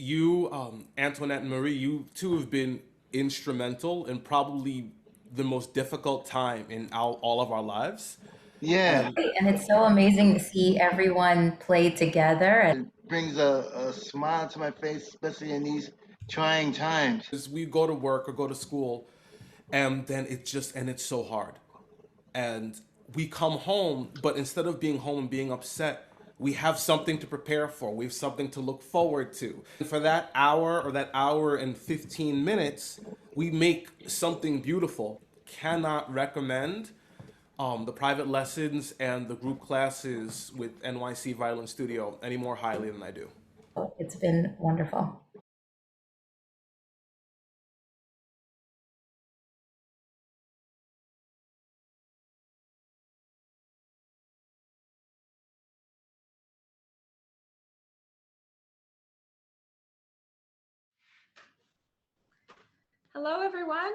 You, Antoinette and Marie, you two have been instrumental in probably the most difficult time in all of our lives. Yeah, And And it's so amazing to see everyone play together. And it brings a smile to my face, especially in these trying times. as we go to work or go to school, and then it's so hard. And we come home, but instead of being home and being upset, we have something to prepare for. We have something to look forward to. And for that hour or that hour and 15 minutes, we make something beautiful. Cannot recommend the private lessons and the group classes with NYC Violin Studio any more highly than I do. it's been wonderful. Hello, everyone.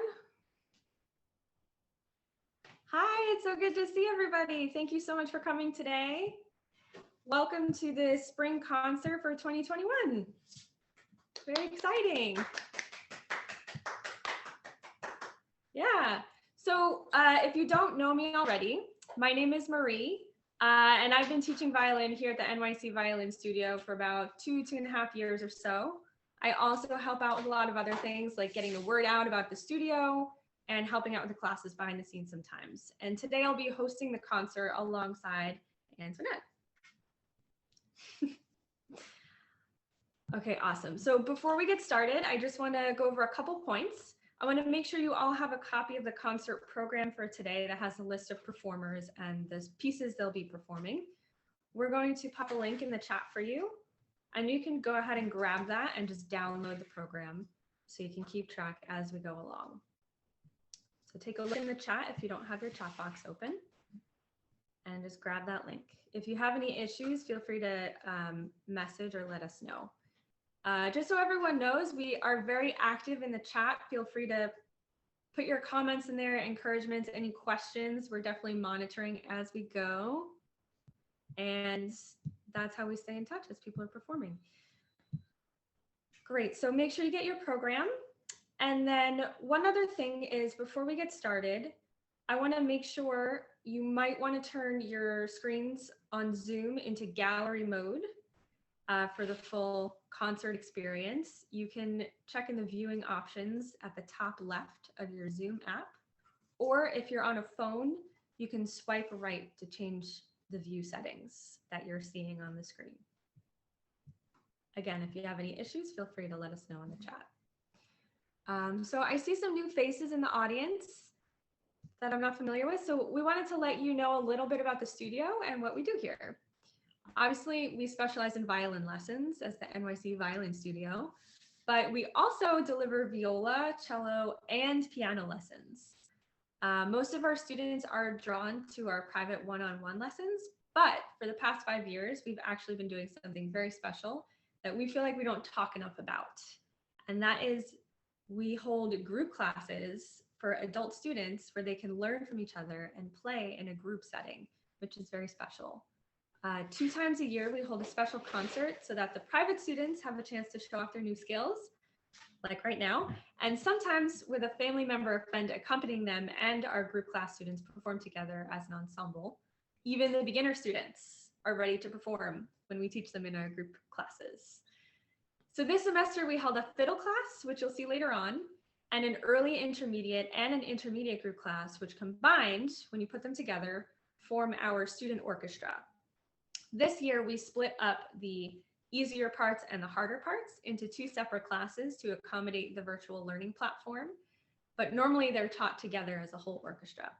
Hi, it's so good to see everybody. Thank you so much for coming today. Welcome to the spring concert for 2021. Very exciting. Yeah, so if you don't know me already, my name is Marie, and I've been teaching violin here at the NYC Violin Studio for about 2.5 years or so. I also help out with a lot of other things like getting the word out about the studio and helping out with the classes behind the scenes sometimes. And today I'll be hosting the concert alongside Antoinette. Okay, awesome. So before we get started, I just want to go over a couple points. I want to make sure you all have a copy of the concert program for today that has a list of performers and the pieces they'll be performing. We're going to pop a link in the chat for you, and you can go ahead and grab that and just download the program so you can keep track as we go along. So take a look in the chat if you don't have your chat box open, and just grab that link. If you have any issues, feel free to message or let us know. Just so everyone knows, we are very active in the chat. Feel free to put your comments in there, encouragements, any questions. We're definitely monitoring as we go. And that's how we stay in touch as people are performing. Great, so make sure you get your program. And then one other thing is, before we get started, I want to make sure you might want to turn your screens on Zoom into gallery mode for the full concert experience. You can check in the viewing options at the top left of your Zoom app, or if you're on a phone, you can swipe right to change the view settings that you're seeing on the screen. Again, if you have any issues, feel free to let us know in the chat. So I see some new faces in the audience that I'm not familiar with. So we wanted to let you know a little bit about the studio and what we do here. Obviously, we specialize in violin lessons as the NYC Violin Studio, but we also deliver viola, cello, and piano lessons. Most of our students are drawn to our private one-on-one lessons, but for the past 5 years, we've actually been doing something very special that we feel like we don't talk enough about. And that is, we hold group classes for adult students where they can learn from each other and play in a group setting, which is very special. 2 times a year, we hold a special concert so that the private students have a chance to show off their new skills, like right now, and sometimes with a family member or friend accompanying them, and our group class students perform together as an ensemble. Even the beginner students are ready to perform when we teach them in our group classes. So this semester we held a fiddle class, which you'll see later on, and an early intermediate and an intermediate group class, which combined, when you put them together, form our student orchestra. This year we split up the easier parts and the harder parts into 2 separate classes to accommodate the virtual learning platform, but normally they're taught together as a whole orchestra.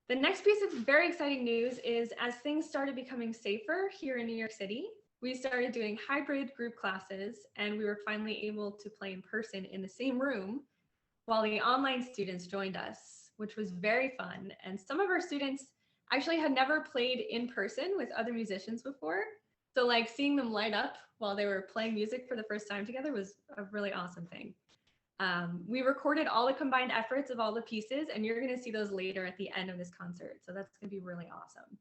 The next piece of very exciting news is, as things started becoming safer here in New York City, we started doing hybrid group classes, and we were finally able to play in person in the same room while the online students joined us, which was very fun. And some of our students actually had never played in person with other musicians before. So like seeing them light up while they were playing music for the first time together was a really awesome thing. We recorded all the combined efforts of all the pieces, and you're going to see those later at the end of this concert. So that's going to be really awesome.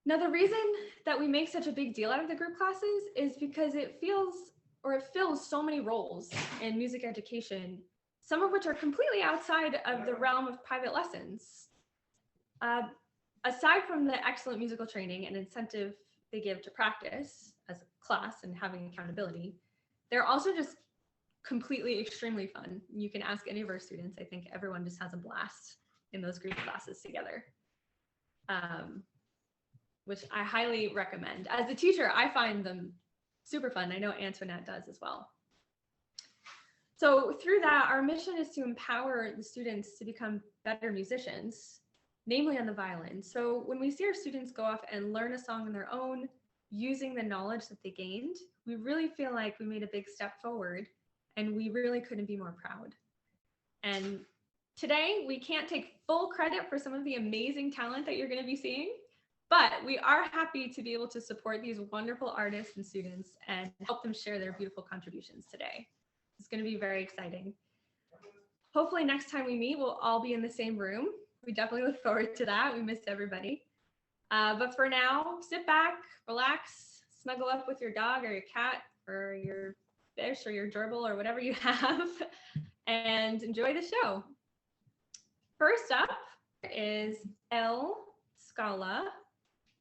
Now, the reason that we make such a big deal out of the group classes is because it fills so many roles in music education, some of which are completely outside of the realm of private lessons. Aside from the excellent musical training and incentive they give to practice as a class and having accountability, they're also just completely extremely fun. You can ask any of our students. I think everyone just has a blast in those group classes together, which I highly recommend. As a teacher, I find them super fun. I know Antoinette does as well. So through that, our mission is to empower the students to become better musicians, namely on the violin. So when we see our students go off and learn a song on their own, using the knowledge that they gained, we really feel like we made a big step forward, and we really couldn't be more proud. And today, we can't take full credit for some of the amazing talent that you're going to be seeing, but we are happy to be able to support these wonderful artists and students and help them share their beautiful contributions today. It's going to be very exciting. Hopefully next time we meet, we'll all be in the same room. We definitely look forward to that. We miss everybody. But for now, sit back, relax, snuggle up with your dog or your cat or your fish or your gerbil or whatever you have, and enjoy the show. First up is Elle Scala,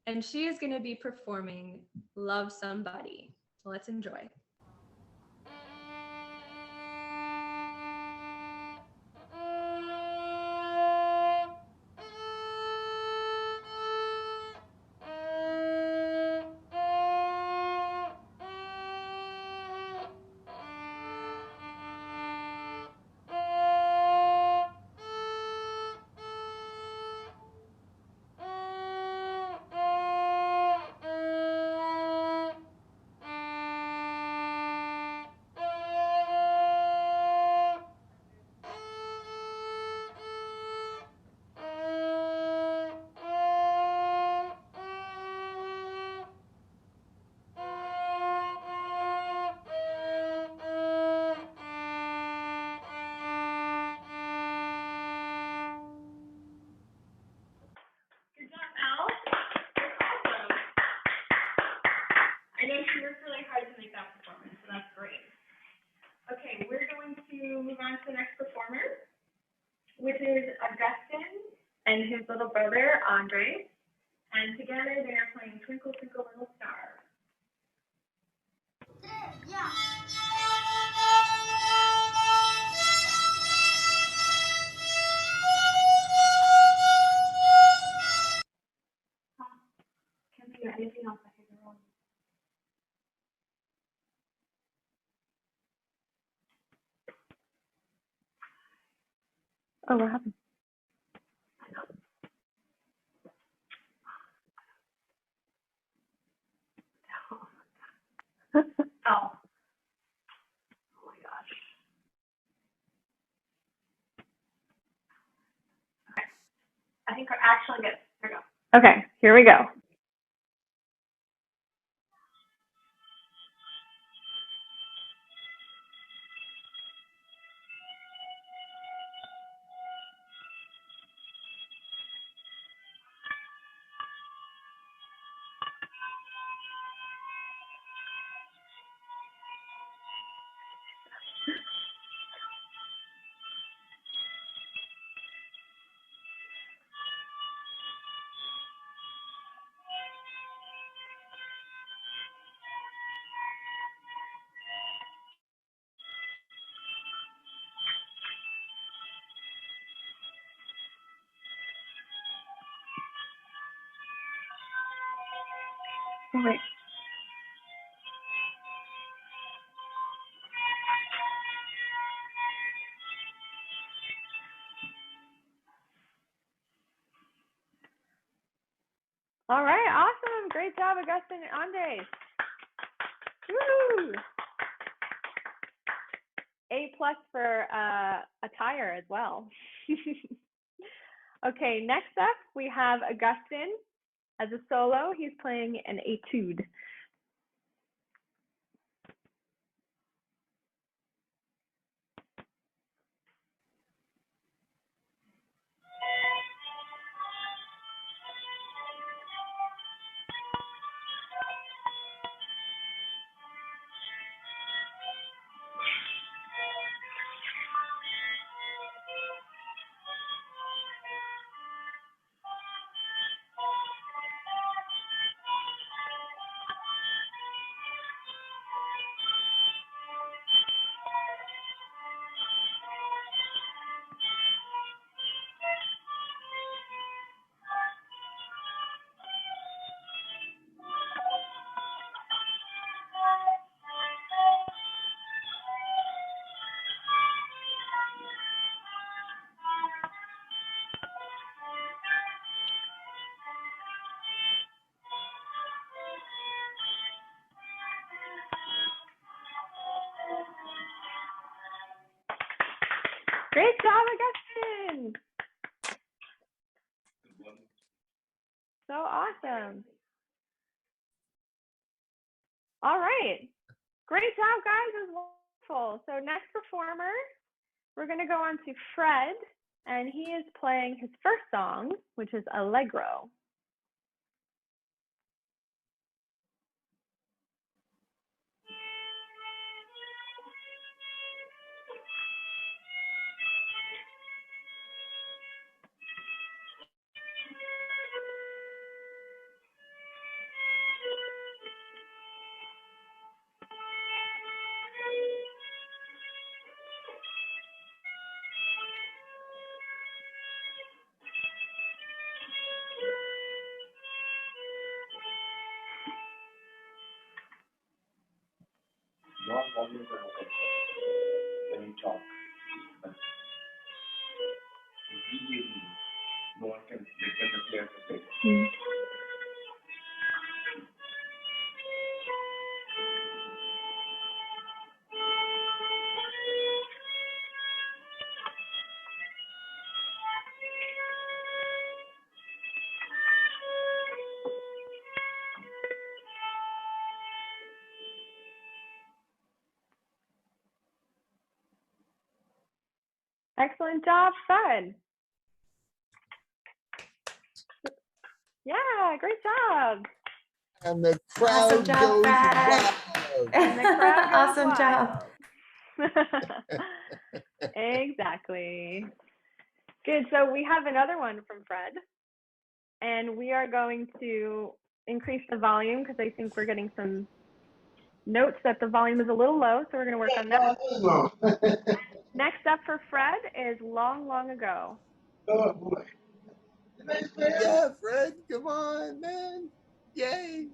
and she is going to be performing Love Somebody. So let's enjoy. I know she worked really hard to make that performance, so that's great. Okay, we're going to move on to the next performer, which is Augustin and his little brother, Andre. And together they are playing Twinkle, Twinkle, Little Star. Yeah. Can't think of anything else I could go on. Oh, what happened? Oh. Oh my gosh. Okay. I think we're actually good. Here we go. Okay, here we go. Oh, wait. All right, awesome. Great job, Augustin and Andre. Woo! A+ for attire as well. Okay, next up we have Augustin as a solo. He's playing an etude. Great job, Augustine. So awesome. All right. Great job, guys. It was wonderful. So next performer, we're going to go on to Fred, and he is playing his first song, which is Allegro. Your volume is okay when you talk, but really, no one can when the player can say. Excellent job, Fred. Yeah, great job. And the crowd Awesome job, goes Fred. wild. And the crowd goes Awesome job. wild. Exactly. Good. So we have another one from Fred, and we are going to increase the volume because I think we're getting some notes that the volume is a little low, so we're going to work on that. Next up for Fred is Long, Long Ago. Oh boy. Yeah, Fred, come on, man. Yay.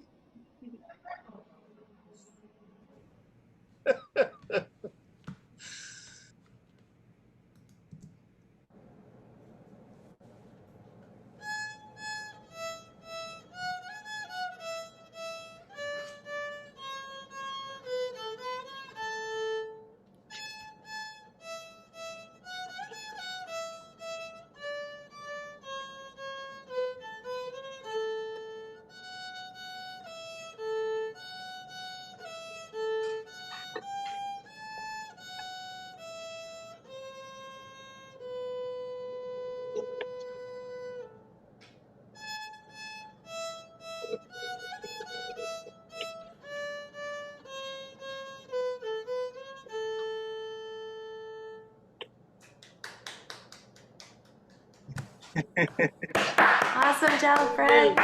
Awesome job, Fred.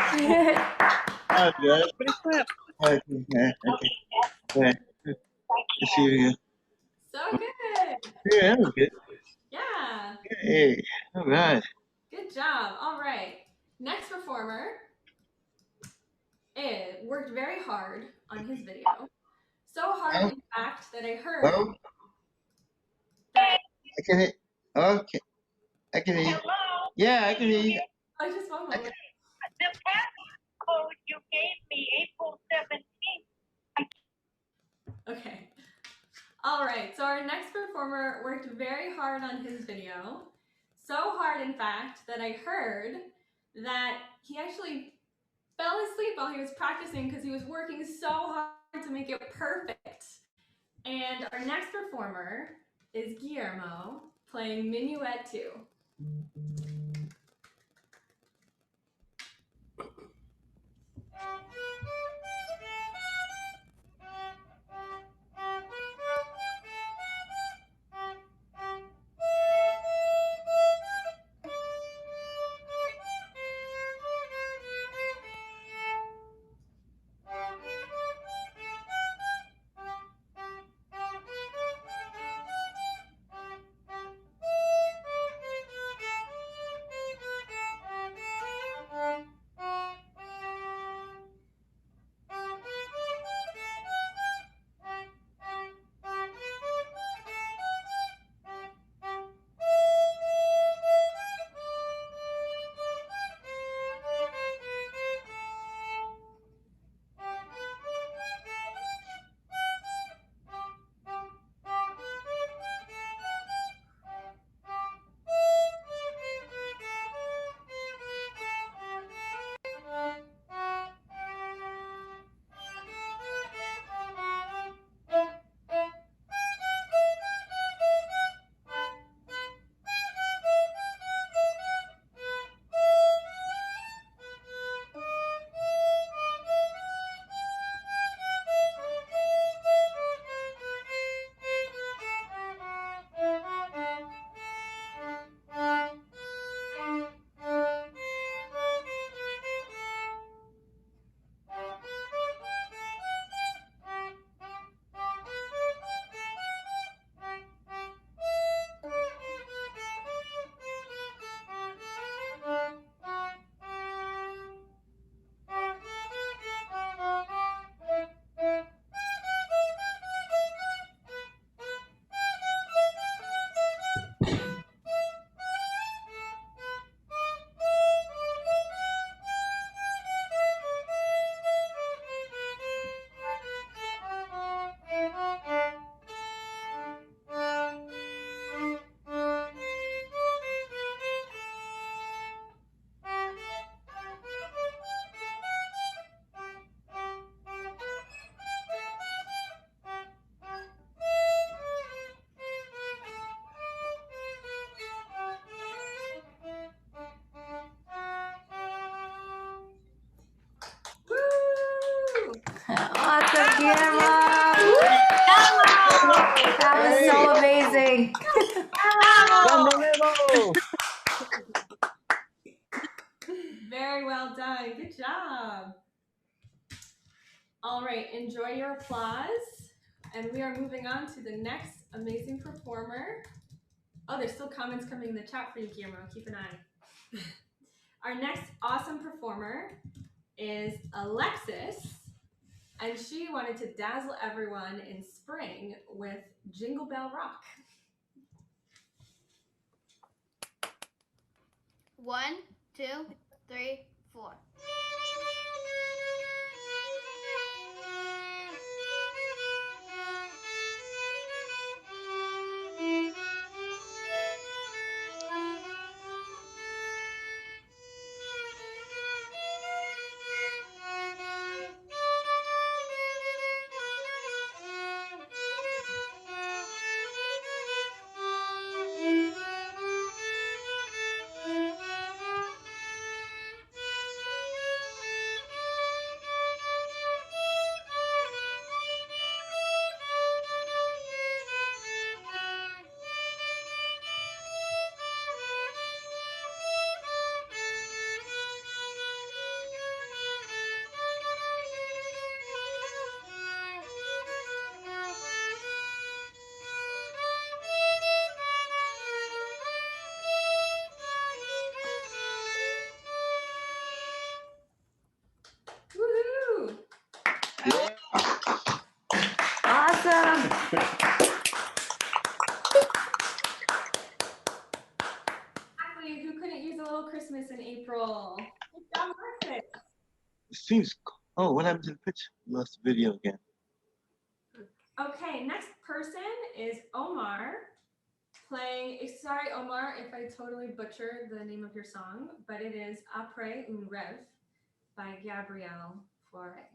Oh, good. Okay. Yeah. Okay. Yeah. Let's see you again. So good. Yeah, that was good. Yeah. Hey. All right. Good job. All right. Next performer worked very hard on his video. So hard, Well, in fact, that I heard well, that. I can hear. Okay. I can hear you. Yeah, I can hear you. Oh, just one moment. The passcode you gave me, April 17th. Okay. All right. So our next performer worked very hard on his video. So hard, in fact, that I heard that he actually fell asleep while he was practicing because he was working so hard to make it perfect. And our next performer is Guillermo playing Minuet 2. Guillermo. That was so amazing. Bravo! Very well done. Good job. All right, enjoy your applause. And we are moving on to the next amazing performer. Oh, there's still comments coming in the chat for you, Guillermo. Keep an eye. Our next awesome performer is Alexis, and she wanted to dazzle everyone in spring with Jingle Bell Rock. 1, 2, 3, 4. Woohoo! Awesome. Exactly. Who couldn't use a little Christmas in April? Good job, Alexis. It seems. Oh, what happened to the picture? Lost the video again. Okay, next person is Omar playing. Sorry, Omar, if I totally butcher the name of your song, but it is Après un rêve by Gabrielle Fauré.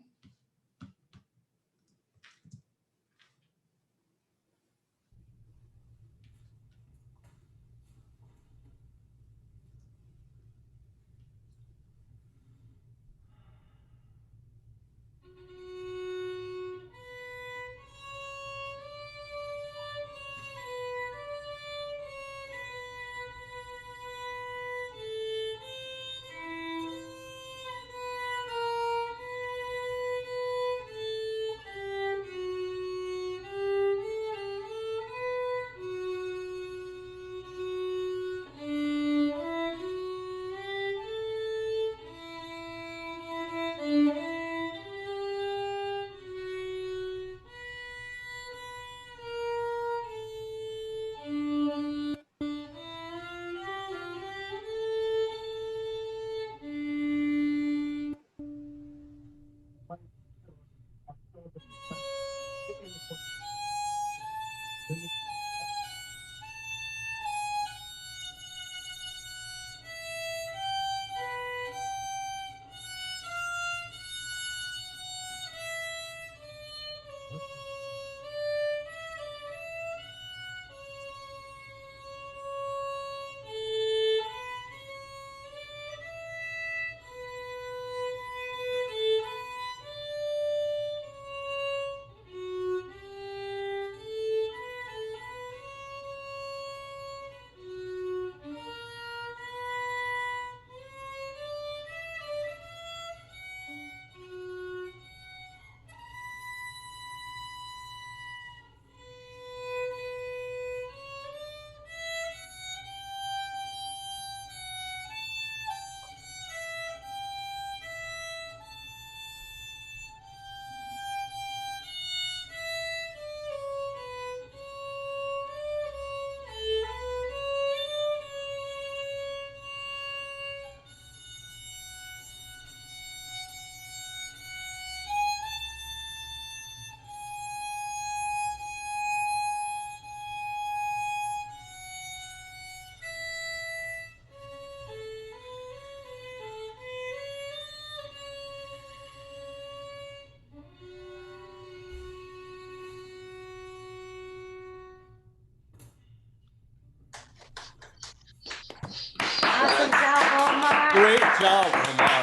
Awesome job, Omar. Great job, Omar.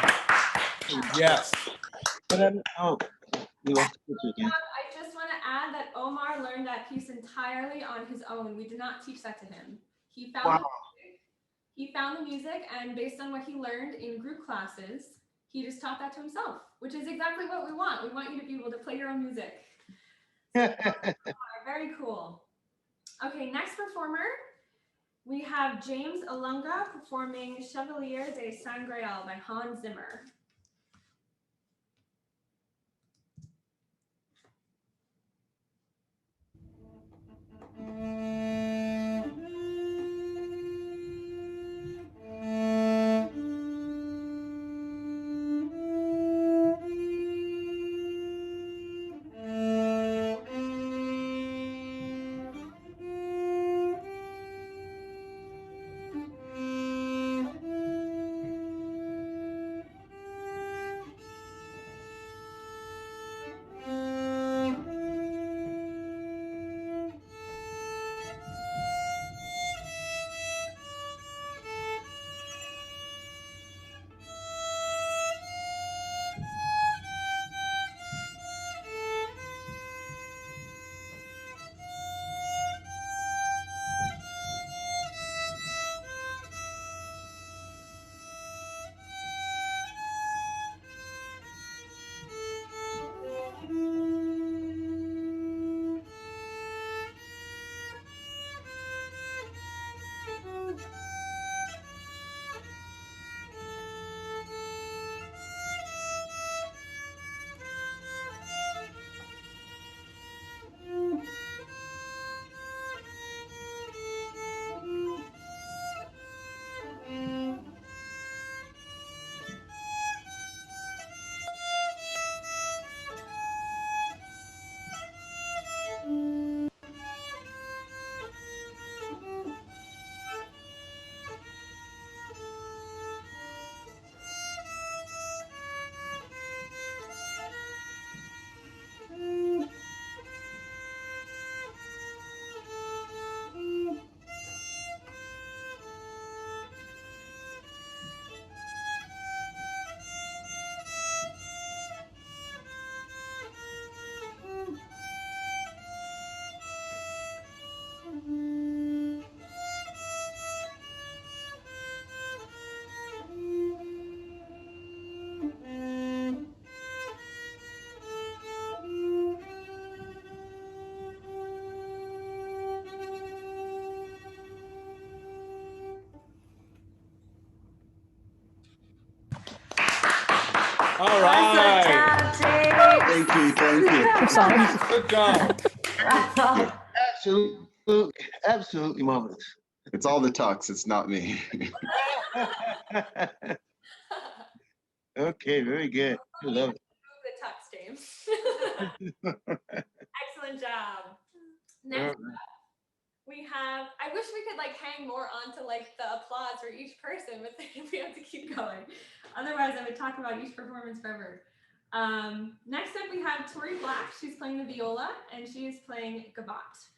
Yes. But I'm, oh, We lost the picture again. I just want to add that Omar learned that piece entirely on his own. We did not teach that to him. He found the music, and based on what he learned in group classes, he just taught that to himself, which is exactly what we want. We want you to be able to play your own music. So, very cool. Okay, next performer, we have James Alunga performing Chevalier de Sangreal by Hans Zimmer. All right. Thank you. Good job. Absolutely marvelous. It's all the tux. It's not me. Okay, very good. I love it. The tux, James. Excellent job. Next up, we have, I wish we could like hang more onto like the applause for each person, but then we have to keep going. Otherwise, I would talk about each performance forever. Next up, we have Tori Black. She's playing the viola, and she is playing Gavotte.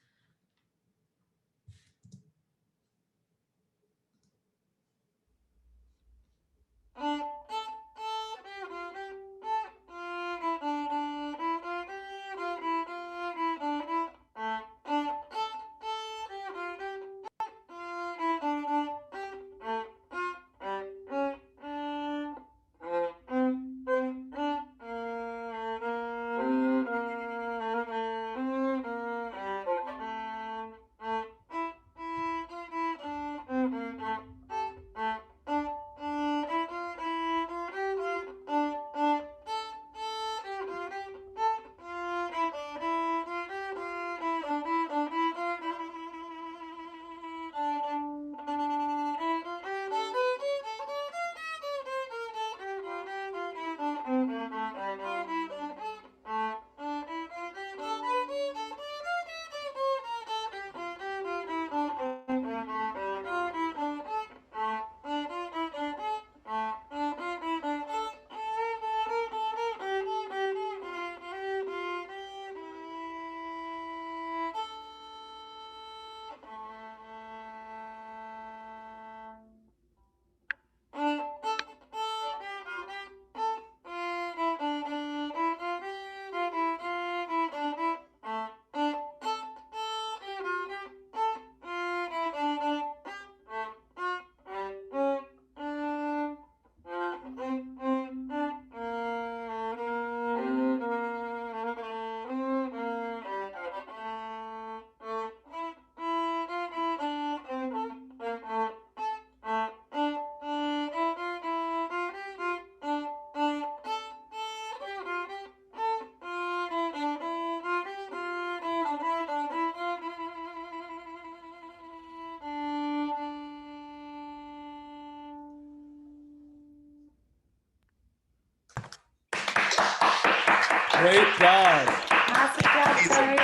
Great job. Awesome job, Terry.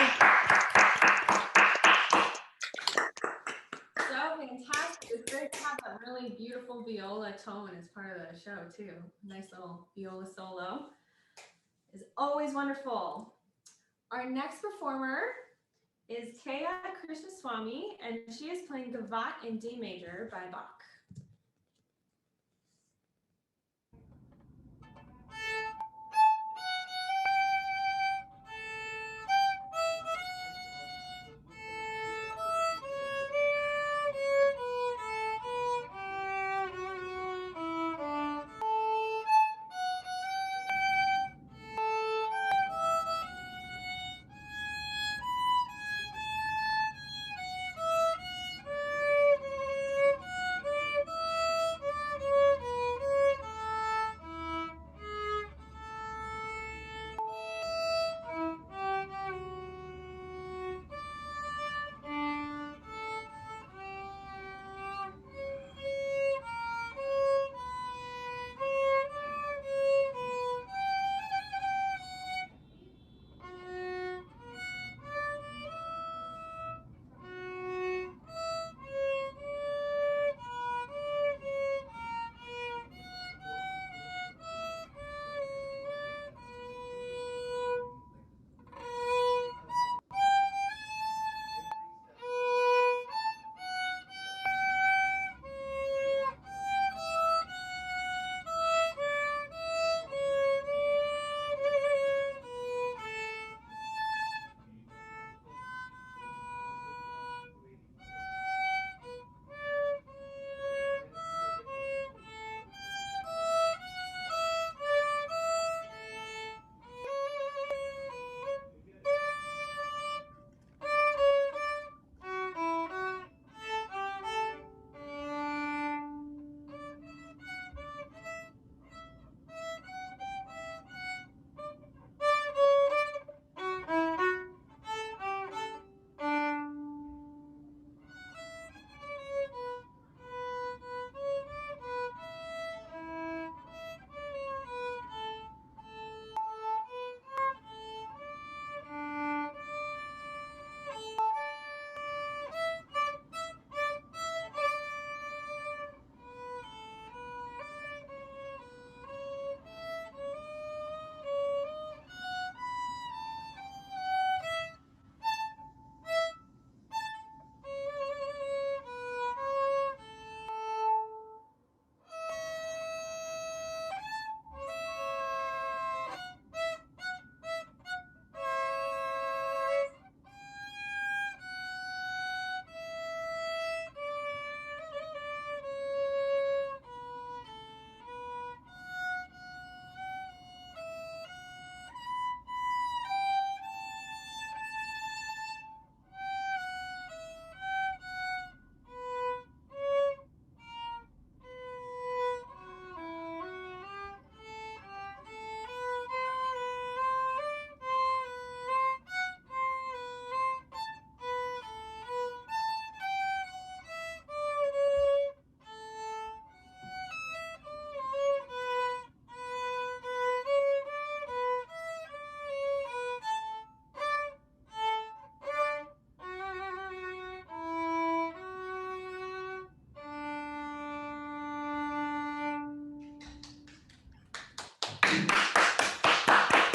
So fantastic. It's great to have that really beautiful viola tone as part of the show, too. Nice little viola solo is always wonderful. Our next performer is Kaya Krishnaswamy, and she is playing Gavotte in D major by Bach.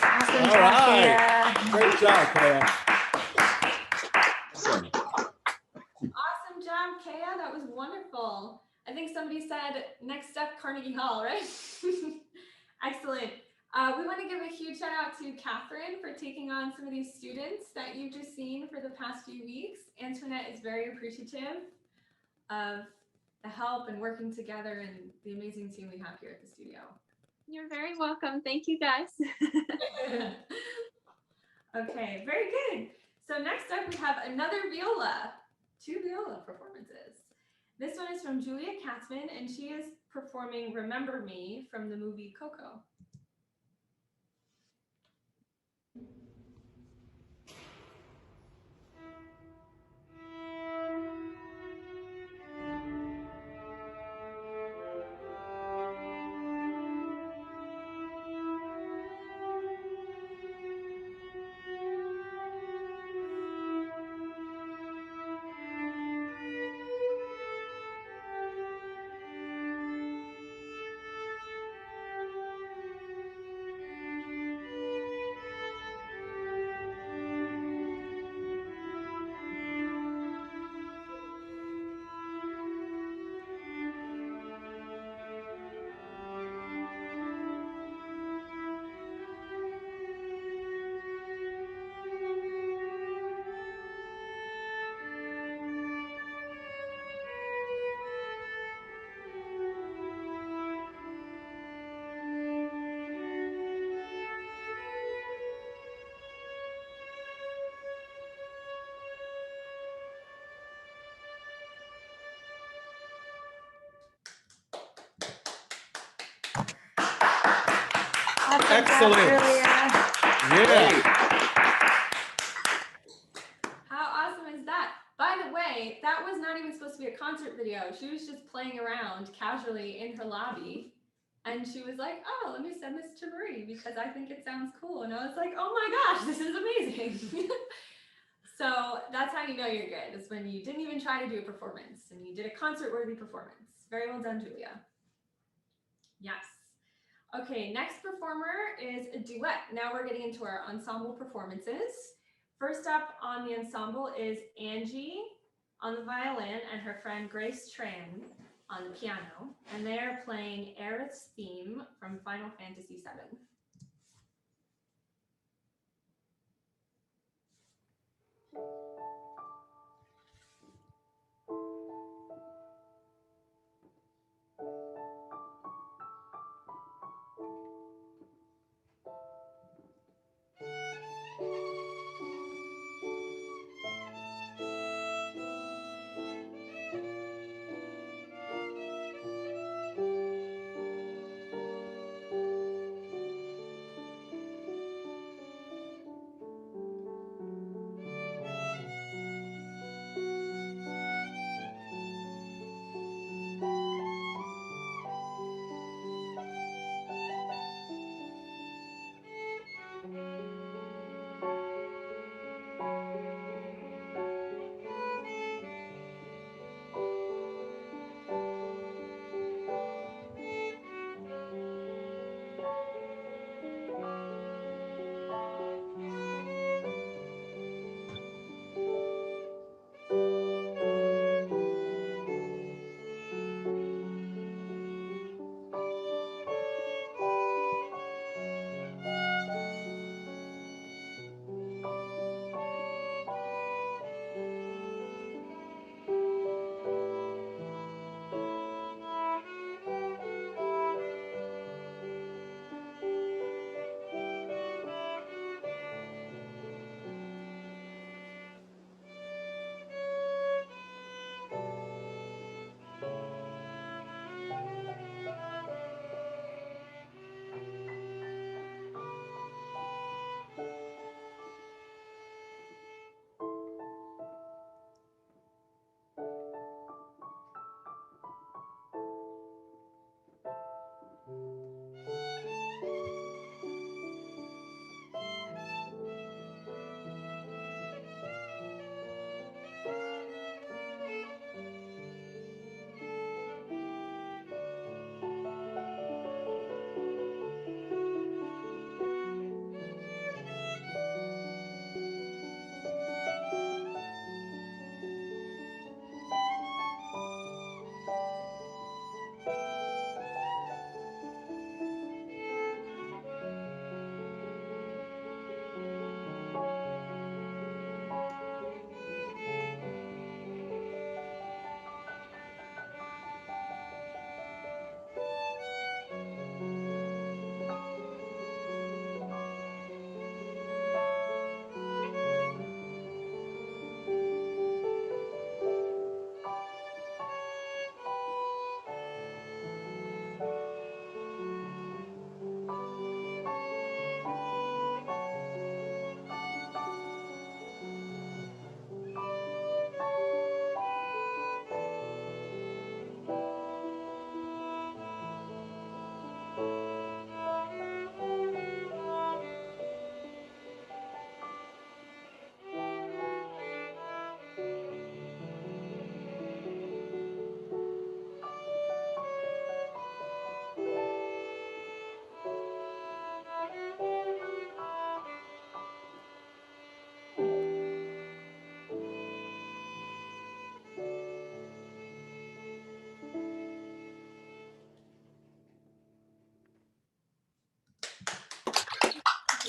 Awesome All job, right. Kaya. Great job, Kaya. Awesome. Awesome job, Kaya. That was wonderful. I think somebody said next up Carnegie Hall, right? Excellent. We want to give a huge shout out to Catherine for taking on some of these students that you've just seen for the past few weeks. Antoinette is very appreciative of the help and working together and the amazing team we have here at the studio. You're very welcome. Thank you, guys. Okay, very good. So next up we have another viola, 2 viola performances. This one is from Julia Katzman, and she is performing Remember Me from the movie Coco. Excellent. Yeah. How awesome is that? By the way, that was not even supposed to be a concert video. She was just playing around casually in her lobby. And she was like, oh, let me send this to Marie because I think it sounds cool. And I was like, oh my gosh, this is amazing. So that's how you know you're good, is when you didn't even try to do a performance and you did a concert-worthy performance. Very well done, Julia. Yes. Okay, next performer is a duet. Now we're getting into our ensemble performances. First up on the ensemble is Angie on the violin and her friend Grace Tran on the piano, and they are playing Aerith's theme from Final Fantasy VII.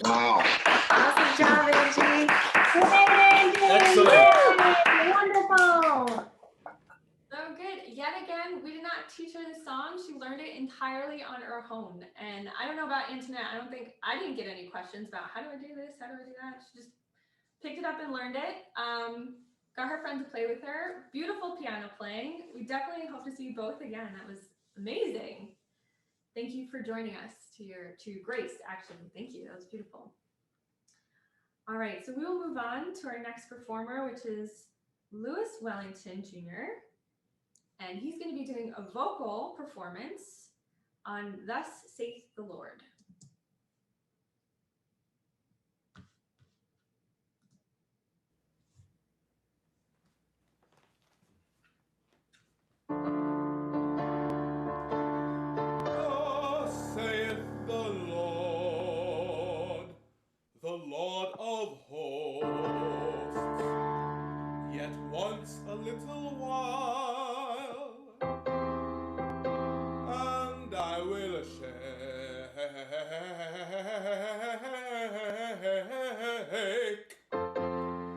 Wow. Awesome job, Angie. Excellent. Wonderful. So good. Yet again, we did not teach her the song. She learned it entirely on her own. And I don't know about Antoinette. I didn't get any questions about how do I do this? How do I do that? She just picked it up and learned it. Got her friend to play with her. Beautiful piano playing. We definitely hope to see you both again. That was amazing. Thank you for joining us to Grace, actually. Thank you. That was beautiful. All right, so we will move on to our next performer, which is Lewis Wellington Jr. And he's going to be doing a vocal performance on Thus Saith the Lord. Thus saith the Lord of hosts, yet once a little while, and I will shake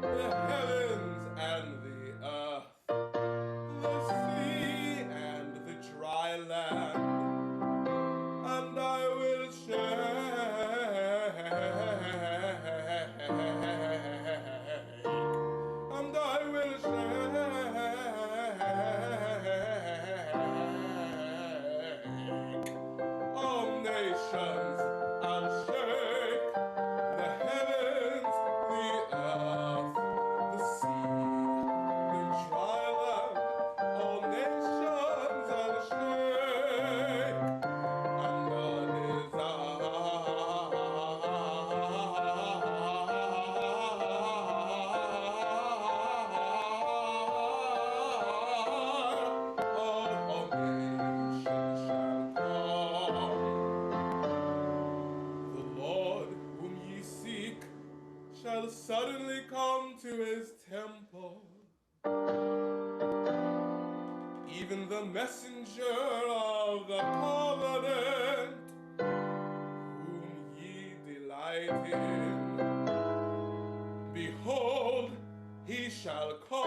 the heavens and the earth, the sea and the dry land, and I will shake, and I will shake all nations. I'll shake the heavens, the earth, the sea, the dry land, all nations I'll shake, and the shall suddenly come to his temple. Even the messenger of the covenant, whom ye delight in, behold, he shall come,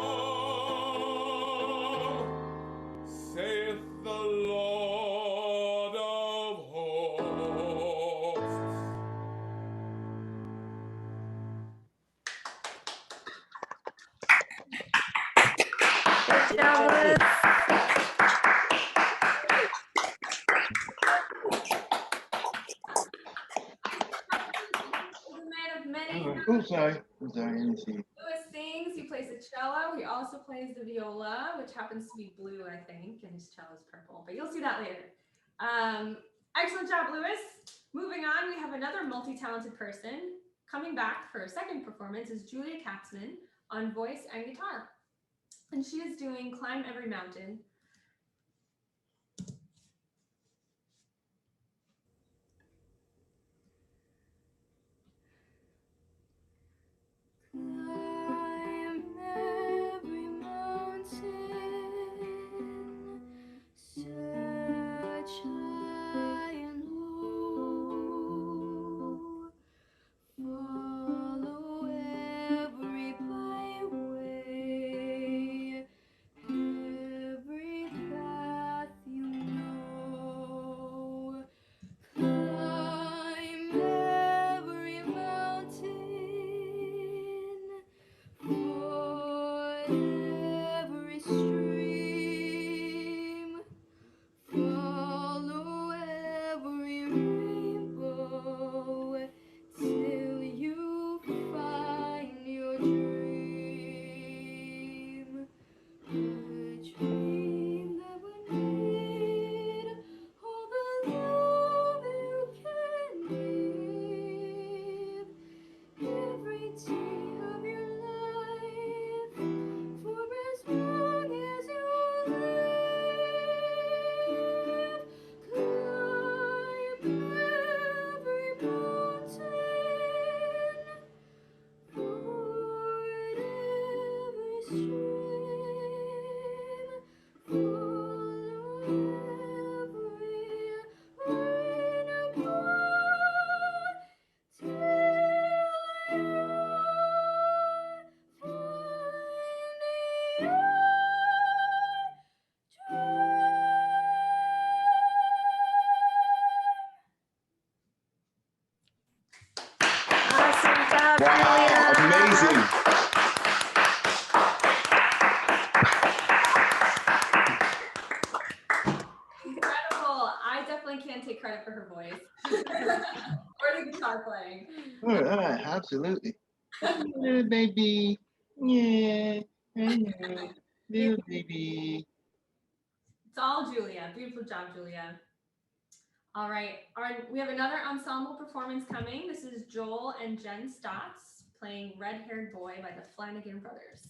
saith the Lord of hosts. Good job, Lewis. He's a man of many Oh, sorry. I'm sorry. I didn't see you. Lewis sings, he plays the cello, he also plays the viola, which happens to be blue, I think, and his cello is purple, but you'll see that later. Excellent job, Lewis. Moving on, we have another multi-talented person. Coming back for a second performance is Julia Katzman on voice and guitar. And she is doing Climb Every Mountain. Climb every mountain, search high and low, follow every byway, every path you know. Climb every mountain, ford every stream, follow every rainbow, till you find your dream. A dream that would need all the love you can give, every day of your life, for as long as you live. Climb every mountain, ford every stream, follow every rainbow, till you find your Awesome job, Wow, Julia. amazing. Incredible. I definitely can't take credit guitar playing. All right, absolutely. Little baby. Yeah. Hello. Little baby. It's all Julia. Beautiful job, Julia. All right. We have another ensemble performance coming. This is Joel and Jen Stotts playing Red Haired Boy by the Flanagan Brothers.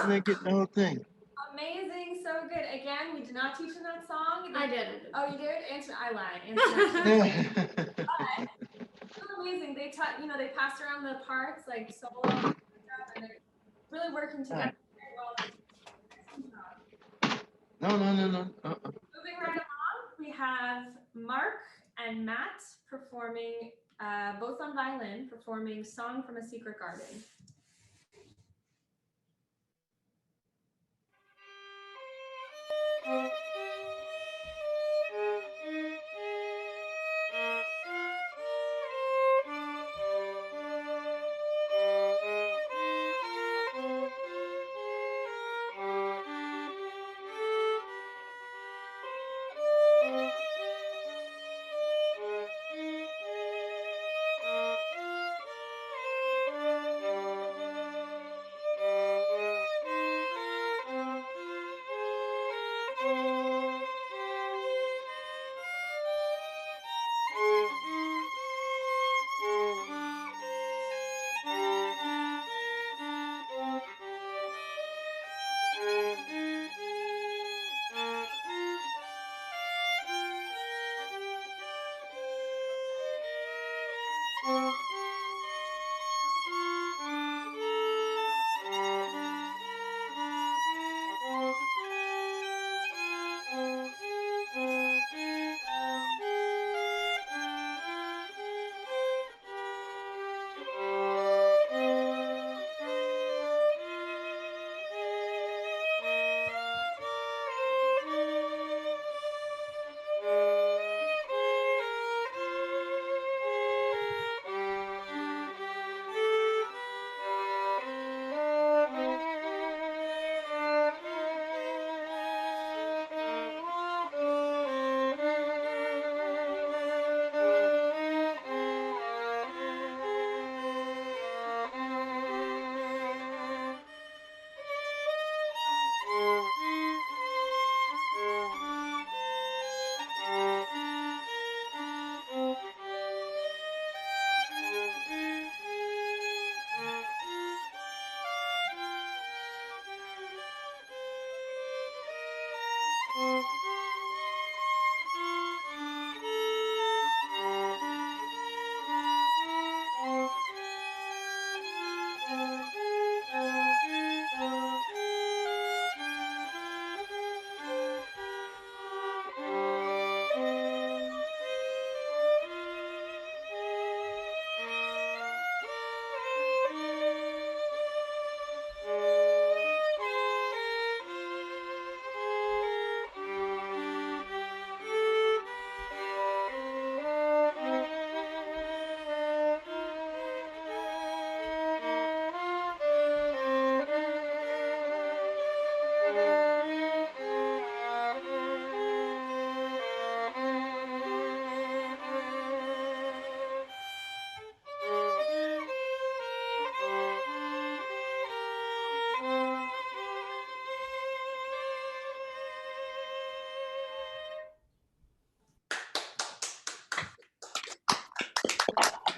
Make it the whole thing. Amazing, so good. Again, we did not teach them that song. I did. Oh, you did? I lied. But so amazing. They taught, they passed around the parts like solo and stuff, and they're really working together very well. No. Moving right along, we have Mark and Matt performing, both on violin, performing "Song from a Secret Garden."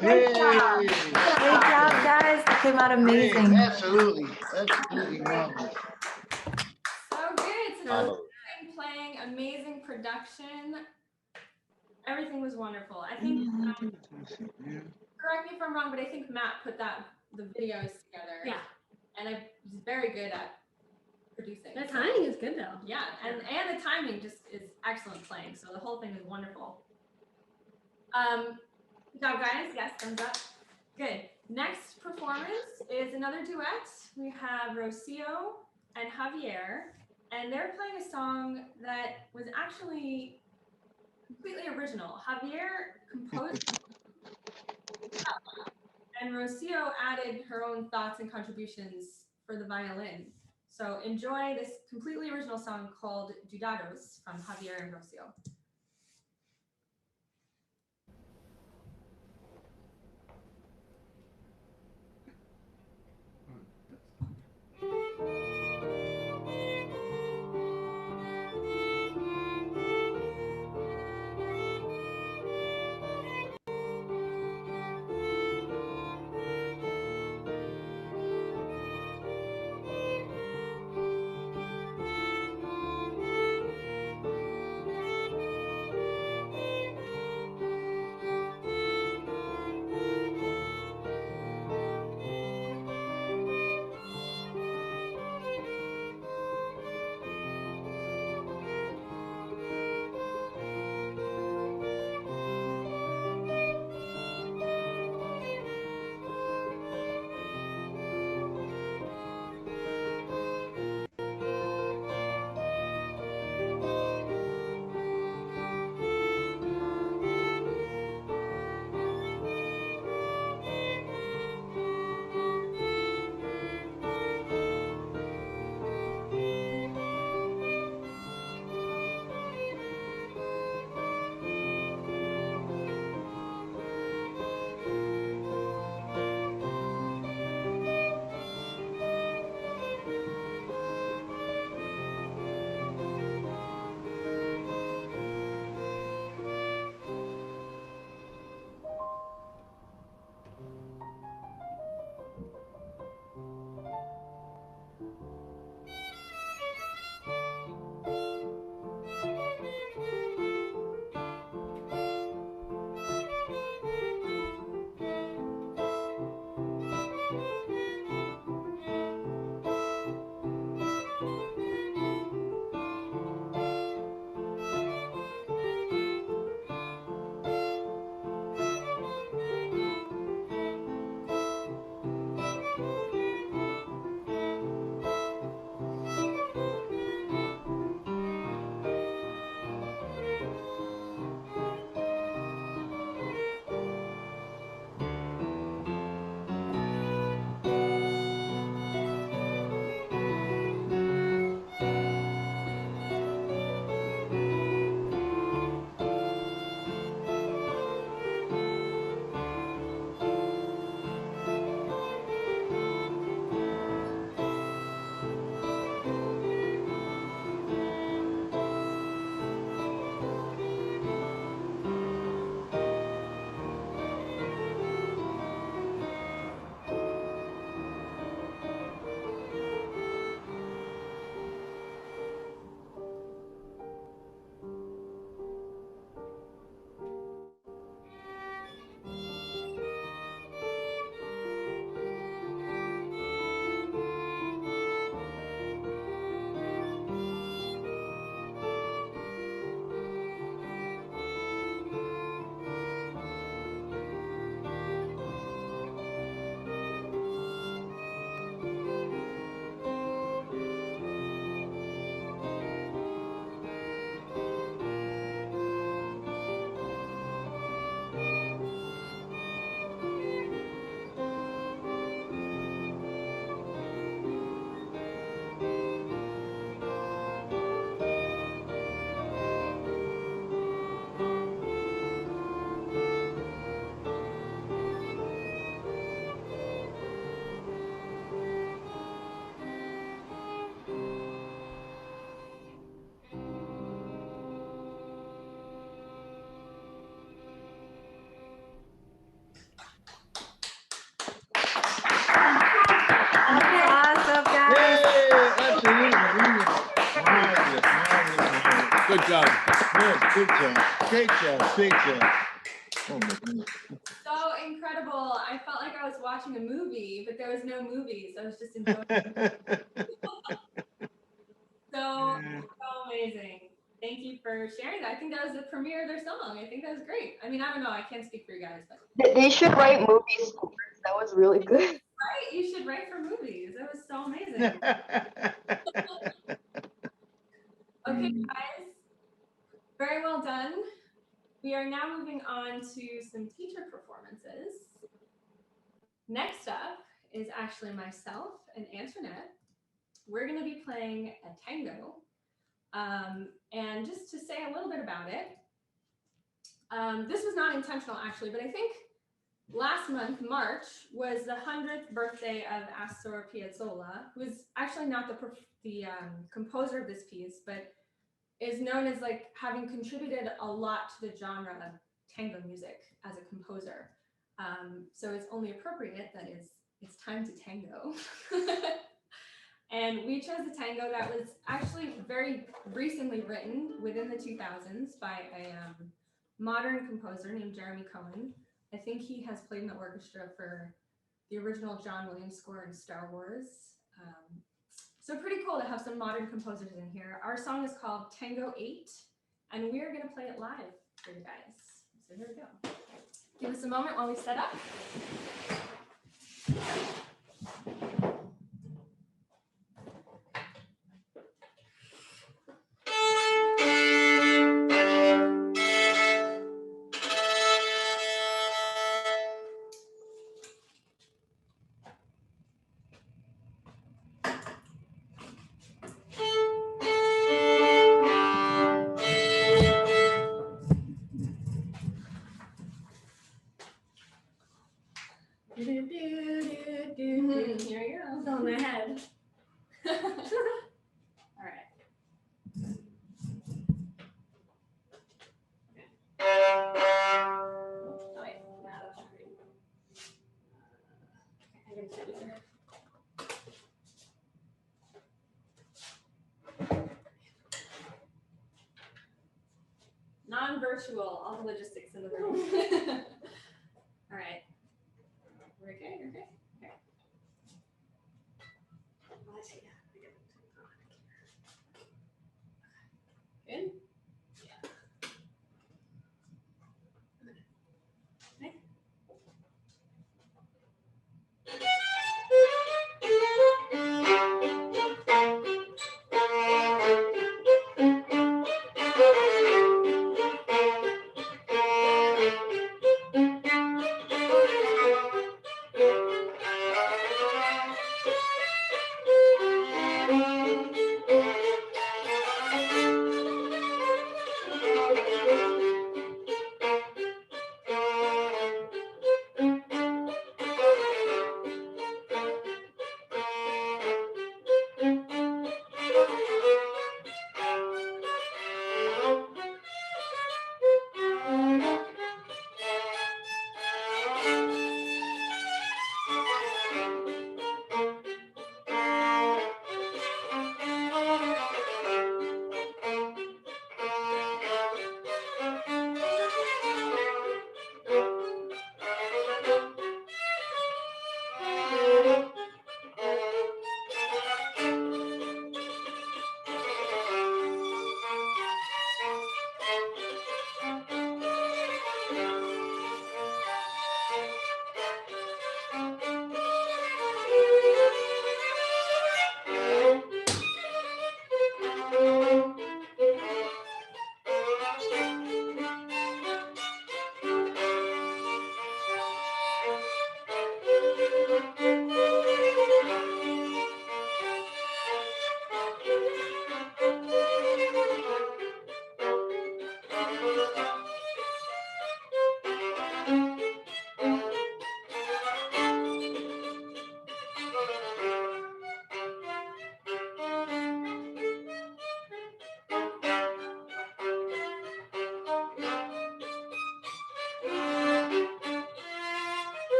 Great job. Yay! Great job, guys. That came out amazing. Absolutely, absolutely marvelous. So good. So Marvelous. amazing playing, amazing production. Everything was wonderful. I think, correct me if I'm wrong, but I think Matt put the videos together. Yeah. And he's very good at producing. The timing is good though. Yeah, and the timing just is excellent playing. So the whole thing is wonderful. Good job, guys. Yes, thumbs up. Good. Next performance is another duet. We have Rocio and Javier, and they're playing a song that was actually completely original. Javier composed and Rocio added her own thoughts and contributions for the violin. So enjoy this completely original song called Dudados from Javier and Rocio. Thank you. job. Good job. Great job. Great job. Oh my goodness. So incredible. I felt like I was watching a movie, but there was no movies. I was just enjoying it. So amazing. Thank you for sharing that. I think that was the premiere of their song. I think that was great. I mean, I don't know. I can't speak for you guys, but They should write movie scores. That was really good. right, you should write for movies. That was so amazing. Okay, guys, very well done. We are now moving on to some teacher performances. Next up is actually myself and Antoinette. We're going to be playing a tango. And just to say a little bit about it, this was not intentional actually, but I think last month, March, was the 100th birthday of Astor Piazzolla, who is actually not the composer of this piece, but is known as like having contributed a lot to the genre of tango music as a composer. So it's only appropriate that it's time to tango. And we chose a tango that was actually very recently written within the 2000s by a modern composer named Jeremy Cohen. I think he has played in the orchestra for the original John Williams score in Star Wars. So pretty cool to have some modern composers in here. Our song is called Tango 8, and we're gonna play it live for you guys. So here we go. Give us a moment while we set up. Here you go. It's on my head. All right. Oh, wait. No, that's not right. I gotta check it. Non-virtual, all the logistics in the room. All right. We're okay, you're okay? Okay. Let's see. Good? Yeah. Okay.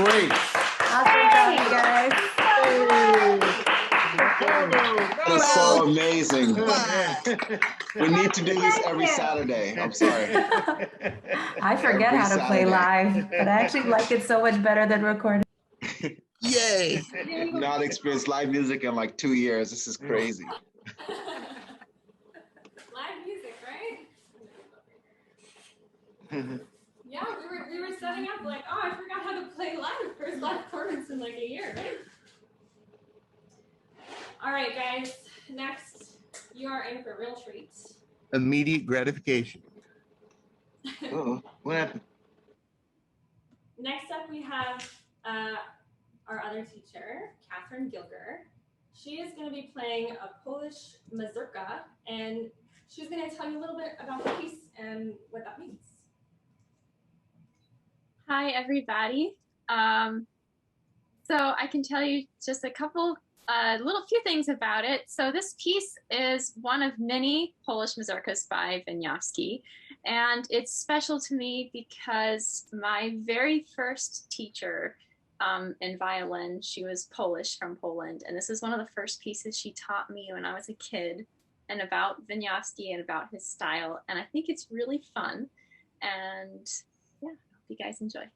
great. Awesome job, you guys. That is so amazing. We need to do this every Saturday. I'm sorry. I forget Every how to play Saturday. live, but I actually like it so much better than recording. Yay! Not experienced live music in like 2 years. This is crazy. Live music, right? Yeah, we were setting up like, oh, I forgot how to play live. First live performance in like a year, right? All right, guys. Next, you are in for a real treat. Immediate gratification. Uh-oh. What happened? Next up, we have our other teacher, Catherine Gilger. She is going to be playing a Polish mazurka, and she's going to tell you a little bit about the piece and what that means. Hi, everybody. So I can tell you just a couple, little few things about it. So this piece is one of many Polish mazurkas by Wieniawski, and it's special to me because my very first teacher in violin, she was Polish from Poland, and this is one of the first pieces she taught me when I was a kid, and about Wieniawski and about his style, and I think it's really fun, and yeah, hope you guys enjoy.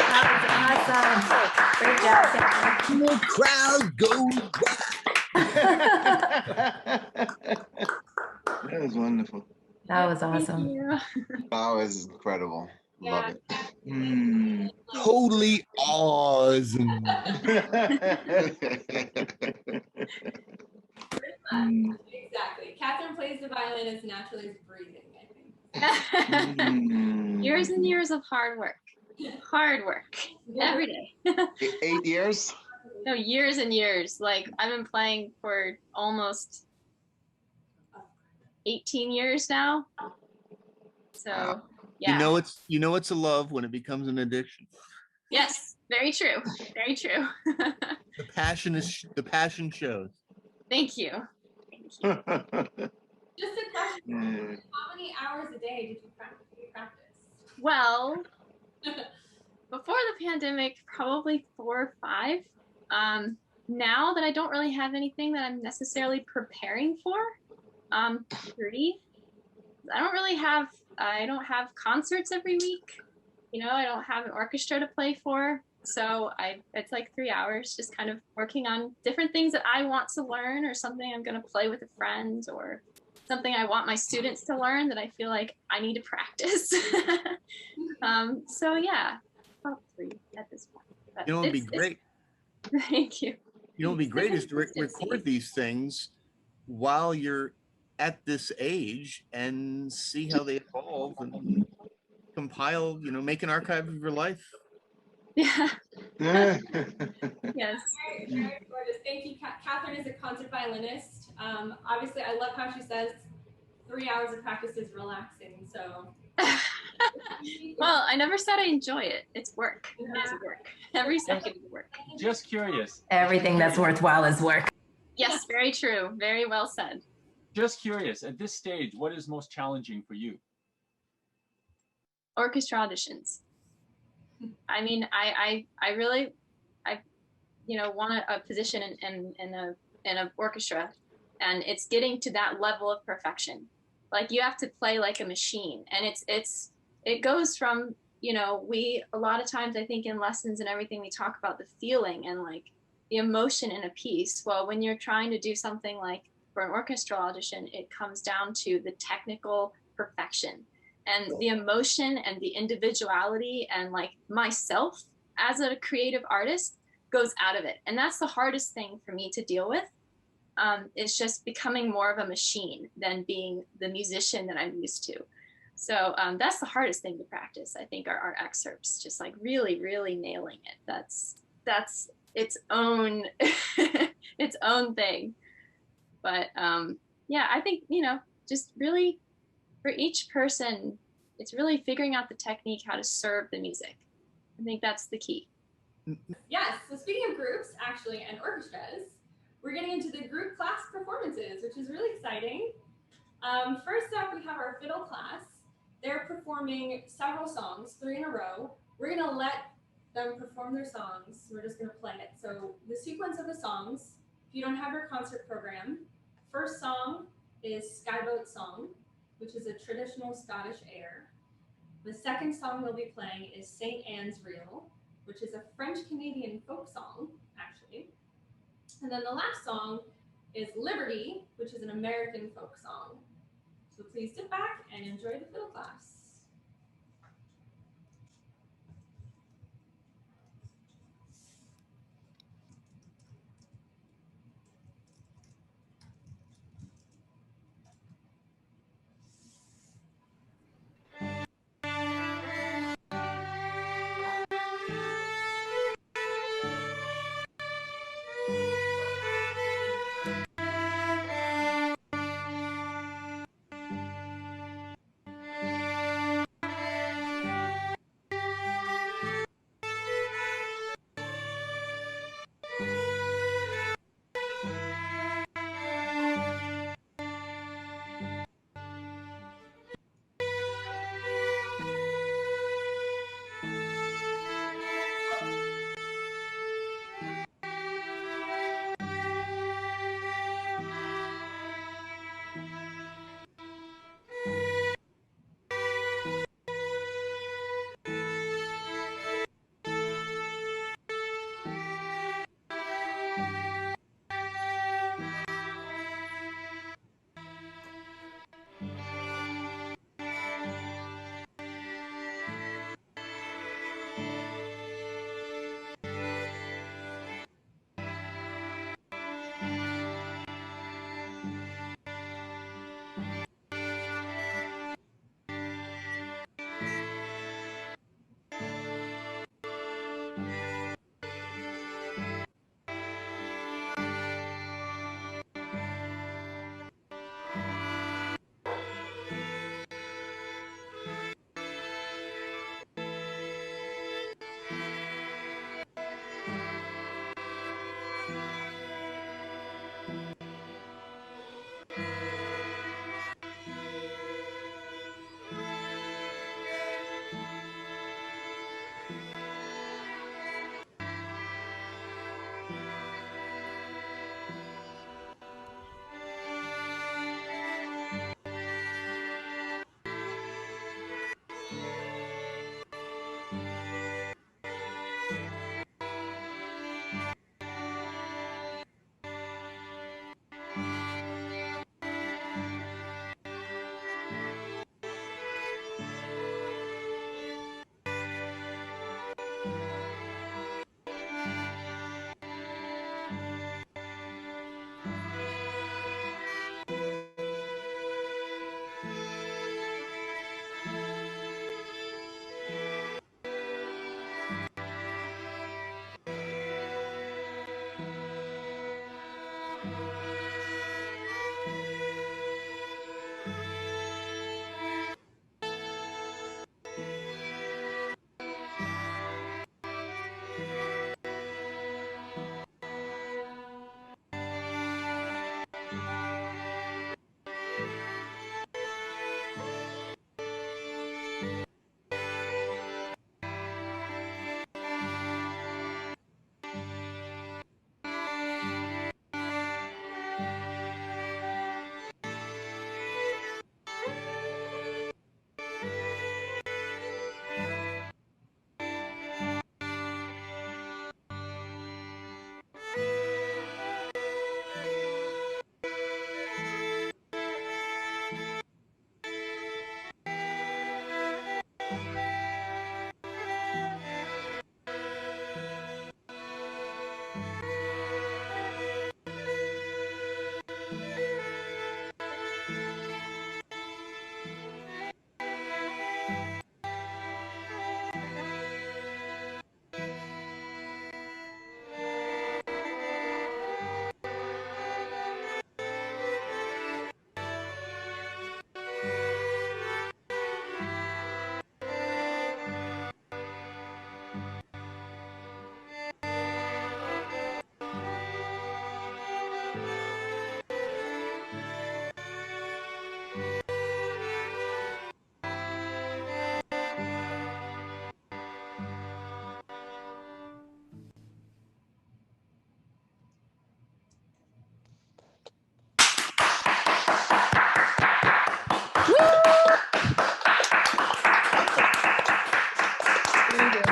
That was awesome. Great job, Catherine. The crowd goes wild. That was wonderful. That was Thank awesome. you. Wow, is incredible. Love it. Mm. Totally awesome. Exactly. Catherine plays the violin as naturally as breathing, I think. Years and years of hard work. Hard work. Every day. 8 years? No, years and years. Like, I've been playing for almost 18 years now. So, yeah. You know it's a love when it becomes an addiction. Yes, very true. Very true. The passion shows. Thank you. Just a question. How many hours a day did you practice? Well, before the pandemic, probably 4 or 5. Now that I don't really have anything that I'm necessarily preparing for, 3. I don't have concerts every week. You know, I don't have an orchestra to play for. So it's like 3 hours just kind of working on different things that I want to learn, or something I'm going to play with a friend, or something I want my students to learn that I feel like I need to practice. So yeah, about 3 at this point. But You know, it'd be great. Thank you. You know, it'd be great is to record these things while you're at this age and see how they evolve and compile, you know, make an archive of your life. Yeah. Yes. Very gorgeous. Thank you. Catherine is a concert violinist. Obviously, I love how she says 3 hours of practice is relaxing. So. Well, I never said I enjoy it. It's work. It's work. Every second is work. Just curious. Everything that's worthwhile is work. Yes, very true. Very well said. Just curious, at this stage, what is most challenging for you? Orchestra auditions. I mean, I really, you know, want a position in an orchestra, and it's getting to that level of perfection. Like, you have to play like a machine, and it goes from, you know, a lot of times I think in lessons and everything, we talk about the feeling and like the emotion in a piece. Well, when you're trying to do something like for an orchestral audition, it comes down to the technical perfection and the emotion and the individuality, and like myself as a creative artist goes out of it. And that's the hardest thing for me to deal with. It's just becoming more of a machine than being the musician that I'm used to. So that's the hardest thing to practice. I think our excerpts, just like really, really nailing it. That's its own its own thing. But yeah, I think, you know, just really for each person, it's really figuring out the technique, how to serve the music. I think that's the key. Yes. So speaking of groups, actually, and orchestras, we're getting into the group class performances, which is really exciting. First up, we have our fiddle class. They're performing several songs, 3 in a row. We're going to let them perform their songs. We're just going to play it. So the sequence of the songs, if you don't have your concert program, first song is Skyboat Song, which is a traditional Scottish air. The second song we'll be playing is St. Anne's Reel, which is a French-Canadian folk song, actually. And then the last song is Liberty, which is an American folk song. So please sit back and enjoy the fiddle class.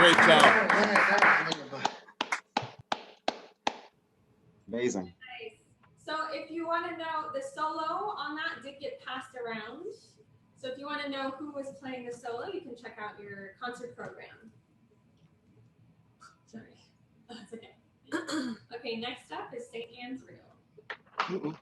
Great job. Amazing. Nice. So if you want to know, the solo on that did get passed around. So if you want to know who was playing the solo, you can check out your concert program. Sorry. Oh, it's okay. Okay, next up is St. Anne's Reel.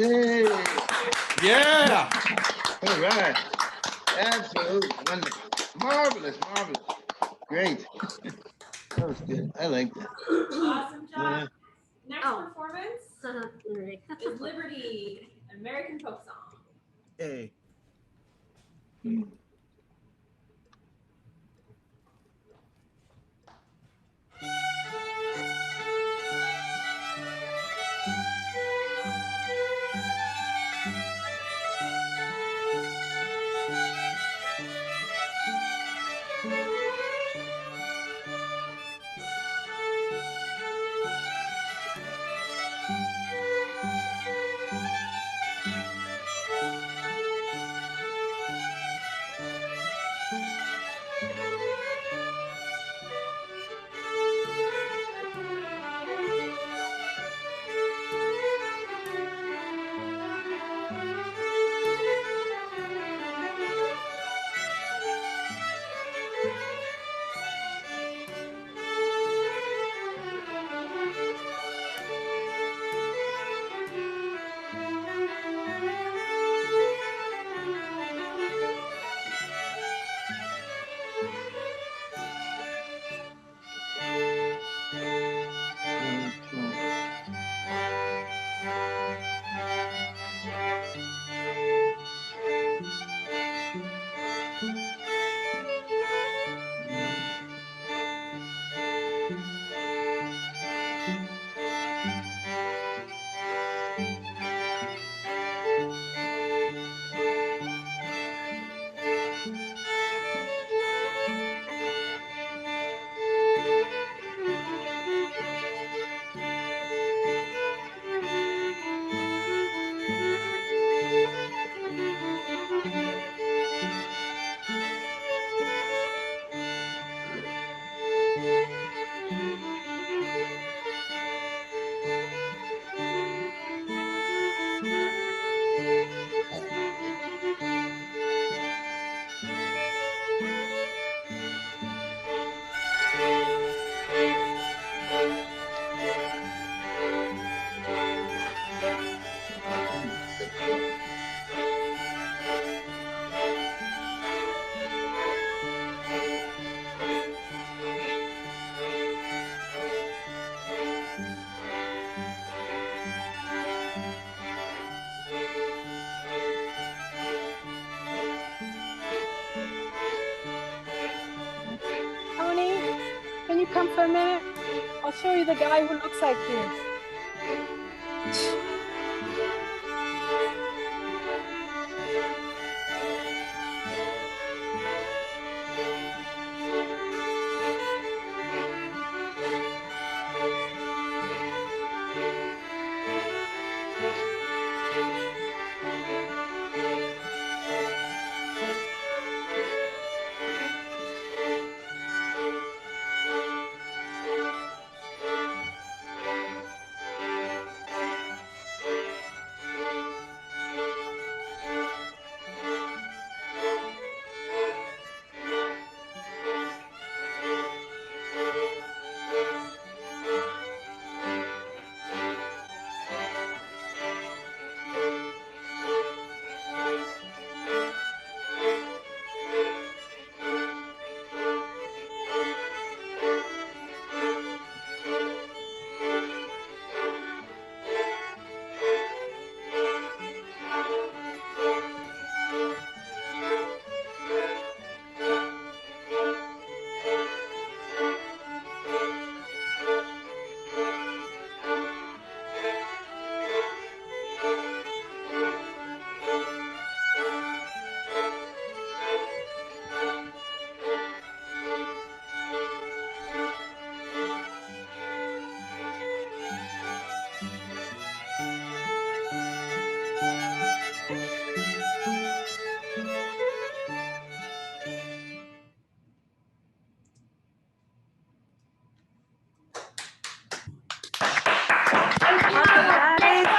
Yay! Yeah. All right. Absolutely wonderful. Marvelous, marvelous. Great. That was good. I like that. Awesome job. Yeah. Next performance is Liberty, an American folk song. Hey. Tony, can you come for a minute? I'll show you the guy who looks like this.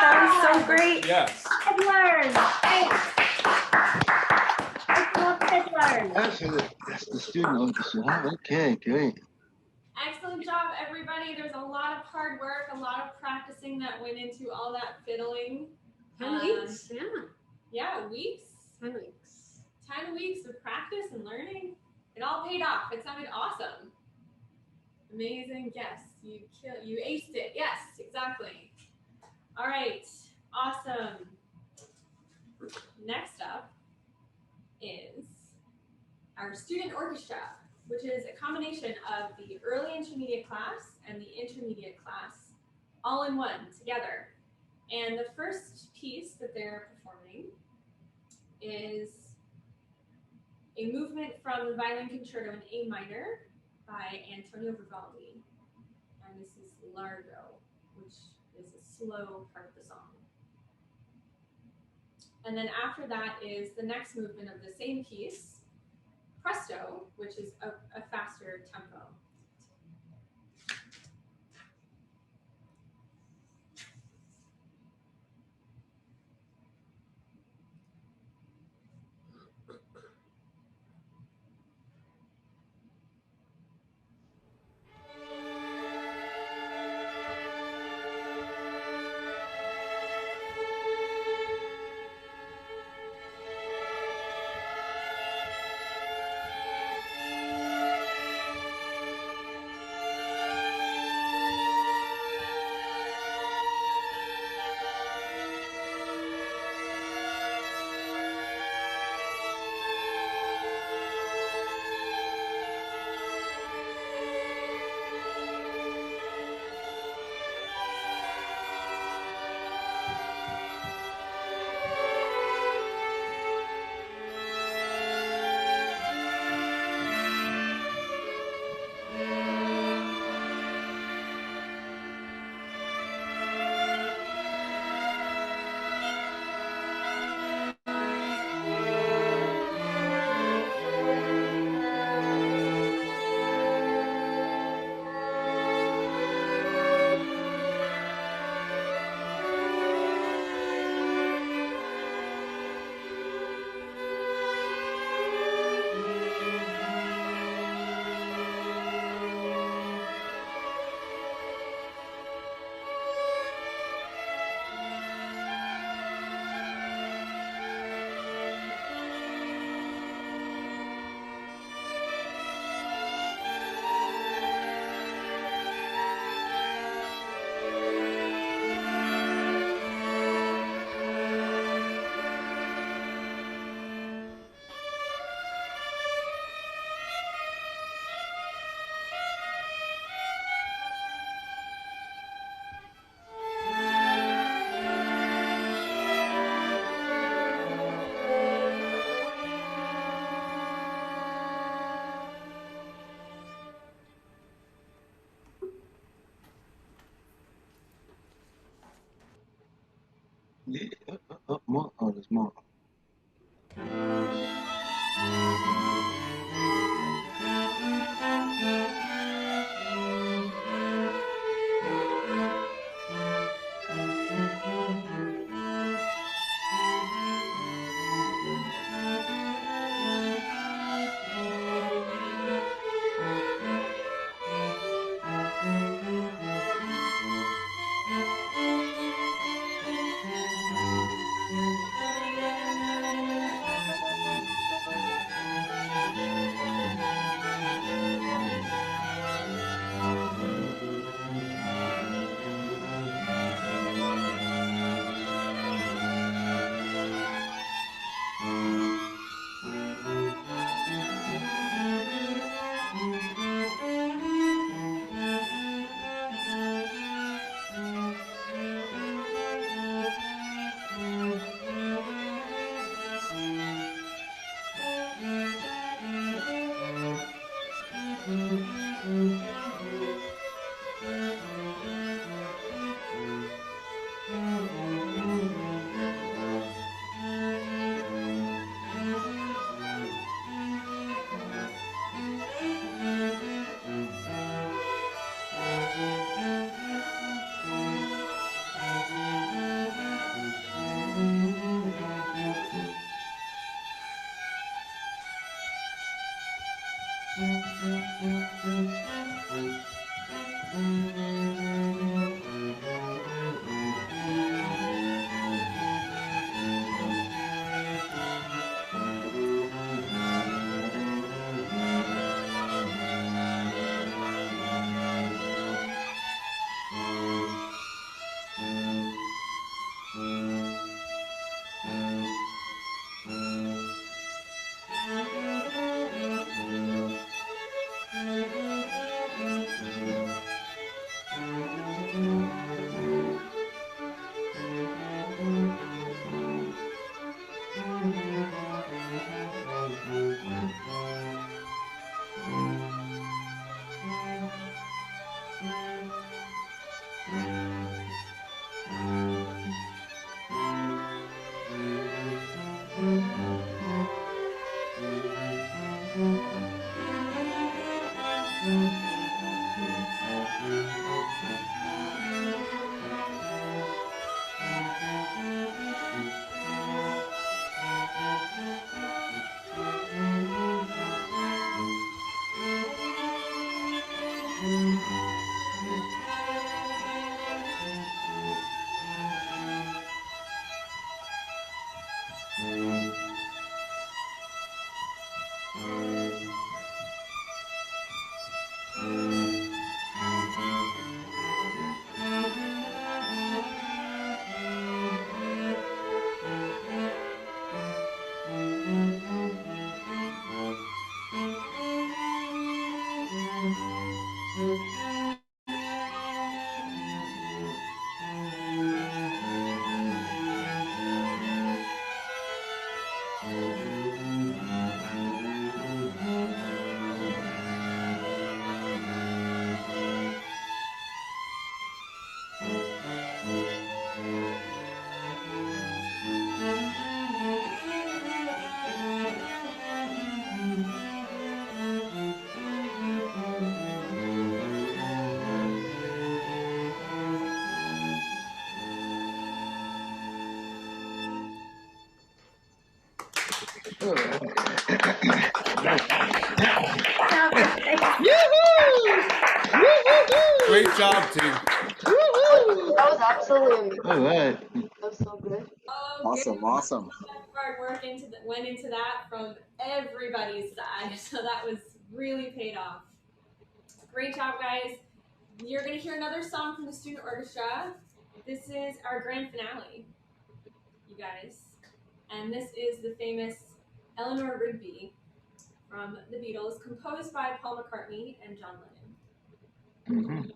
That was so great. Yes. Absolutely. That's the student orchestra. Huh? Okay, great. Excellent job, everybody. There's a lot of hard work, a lot of practicing that went into all that fiddling. 10 weeks, yeah. Yeah, weeks. 10 weeks. 10 weeks of practice and learning. It all paid off. It sounded awesome. Amazing. Yes, you aced it. Yes, exactly. All right, awesome. Next up is our student orchestra, which is a combination of the early intermediate class and the intermediate class all in one together. And the first piece that they're performing is a movement from the Violin Concerto in A minor by Antonio Vivaldi. And this is Largo, which is a slow part of the song. And then after that is the next movement of the same piece, Presto, which is a faster tempo. Yeah. More. Oh, there's more. Great job, team. That was absolutely amazing. All right. That was so good. Oh, Awesome, good. awesome. Hard work went into that from everybody's side, so that was really paid off. Great job, guys. You're going to hear another song from the student orchestra. This is our grand finale, you guys. And this is the famous Eleanor Rigby from the Beatles, composed by Paul McCartney and John Lennon. Mm-hmm.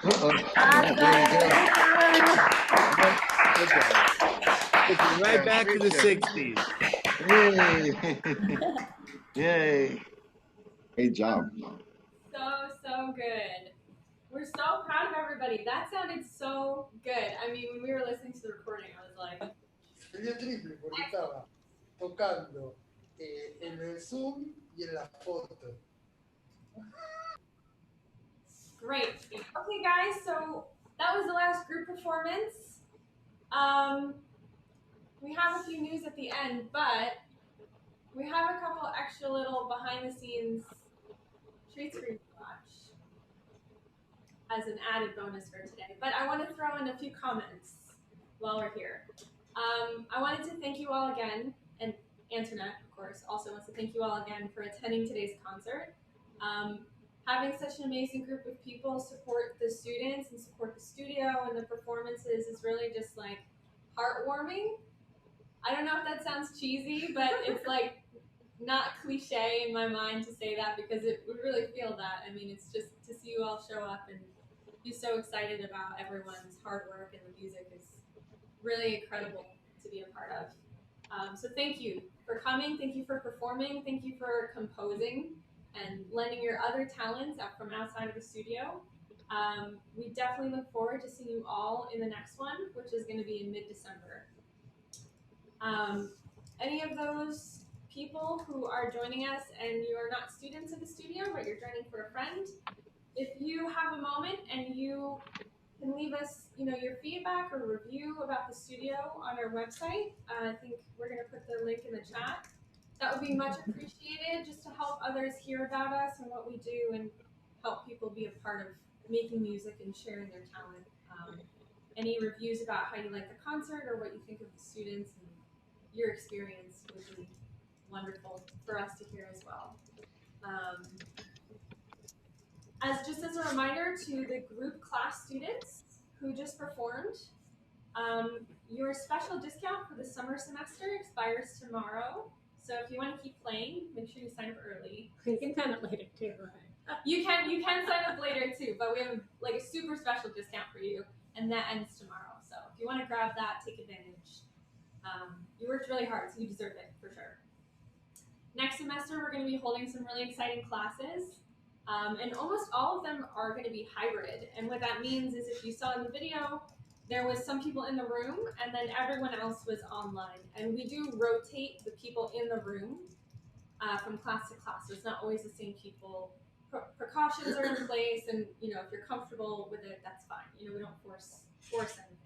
Uh-oh. Right back to the 60s. Yay. Yay. Great job. So good. We're so proud of everybody. That sounded so good. I mean, when we were listening to the recording, I was like, Sería triple porque estaba tocando en el Zoom y en la foto. great. Okay, guys, so that was the last group performance. We have a few news at the end, but we have a couple extra little behind-the-scenes treats for you to watch as an added bonus for today. But I want to throw in a few comments while we're here. I wanted to thank you all again, and Antoinette, of course, also wants to thank you all again for attending today's concert. Having such an amazing group of people support the students and support the studio and the performances is really just like heartwarming. I don't know if that sounds cheesy, but it's like not cliche in my mind to say that because we really feel that. I mean, it's just to see you all show up and be so excited about everyone's hard work and the music is really incredible to be a part of. So thank you for coming. Thank you for performing. Thank you for composing and lending your other talents out from outside of the studio. We definitely look forward to seeing you all in the next one, which is going to be in mid-December. Any of those people who are joining us and you are not students of the studio, but you're joining for a friend, if you have a moment and you can leave us, your feedback or review about the studio on our website. I think we're going to put the link in the chat. That would be much appreciated, just to help others hear about us and what we do, and help people be a part of making music and sharing their talent. Any reviews about how you like the concert or what you think of the students and your experience would be wonderful for us to hear as well. Just as a reminder to the group class students who just performed, your special discount for the summer semester expires tomorrow. So if you want to keep playing, make sure you sign up early. You can sign up later too, right? You can sign up later too, but we have like a super special discount for you, and that ends tomorrow. So if you want to grab that, take advantage. You worked really hard, so you deserve it for sure. Next semester, we're going to be holding some really exciting classes. And almost all of them are going to be hybrid. And what that means is, if you saw in the video, there was some people in the room and then everyone else was online. And we do rotate the people in the room from class to class. So it's not always the same people. Precautions are in place, and if you're comfortable with it, that's fine. We don't force anything.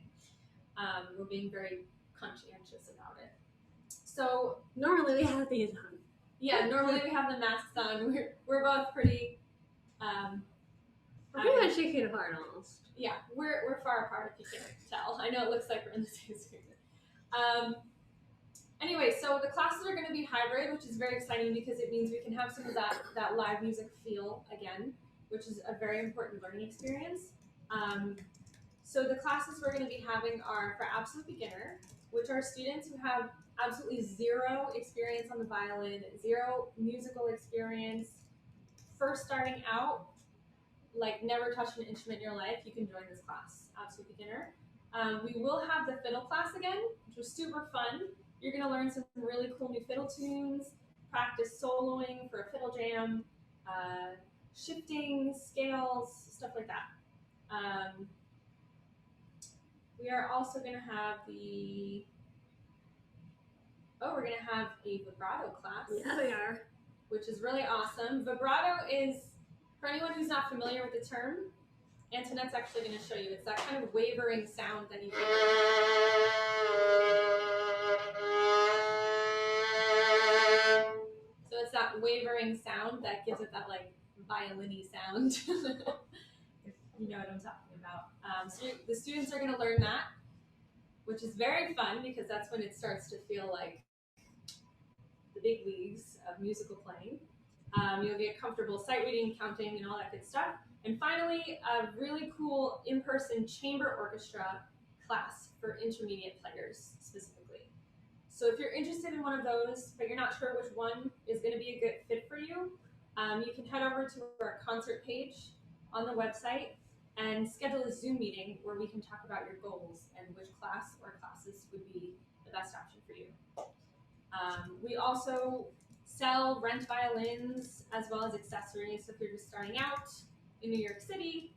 We're being very conscientious about it. So normally we have these on. Yeah, normally we have the masks on. We're both pretty. We're pretty much 6 feet apart almost. Yeah, we're far apart if you can't tell. I know it looks like we're in the same screen. Anyway, so the classes are going to be hybrid, which is very exciting because it means we can have some of that live music feel again, which is a very important learning experience. So the classes we're going to be having are for absolute beginner, which are students who have absolutely zero experience on the violin, zero musical experience, first starting out, like never touched an instrument in your life. You can join this class, absolute beginner. We will have the fiddle class again, which was super fun. You're going to learn some really cool new fiddle tunes, practice soloing for a fiddle jam, shifting, scales, stuff like that. We are also going to have we're going to have a vibrato class. Yeah, we are. Which is really awesome. Vibrato is, for anyone who's not familiar with the term, Antoinette's actually going to show you. It's that kind of wavering sound that you hear. So it's that wavering sound that gives it that like violin-y sound. If you know what I'm talking about. So the students are going to learn that, which is very fun because that's when it starts to feel like the big leagues of musical playing. You'll get comfortable sight reading, counting, and all that good stuff. And finally, a really cool in-person chamber orchestra class for intermediate players specifically. So if you're interested in one of those, but you're not sure which one is going to be a good fit for you, you can head over to our concert page on the website and schedule a Zoom meeting where we can talk about your goals and which class or classes would be the best option for you. We also rent violins as well as accessories. So if you're just starting out in New York City,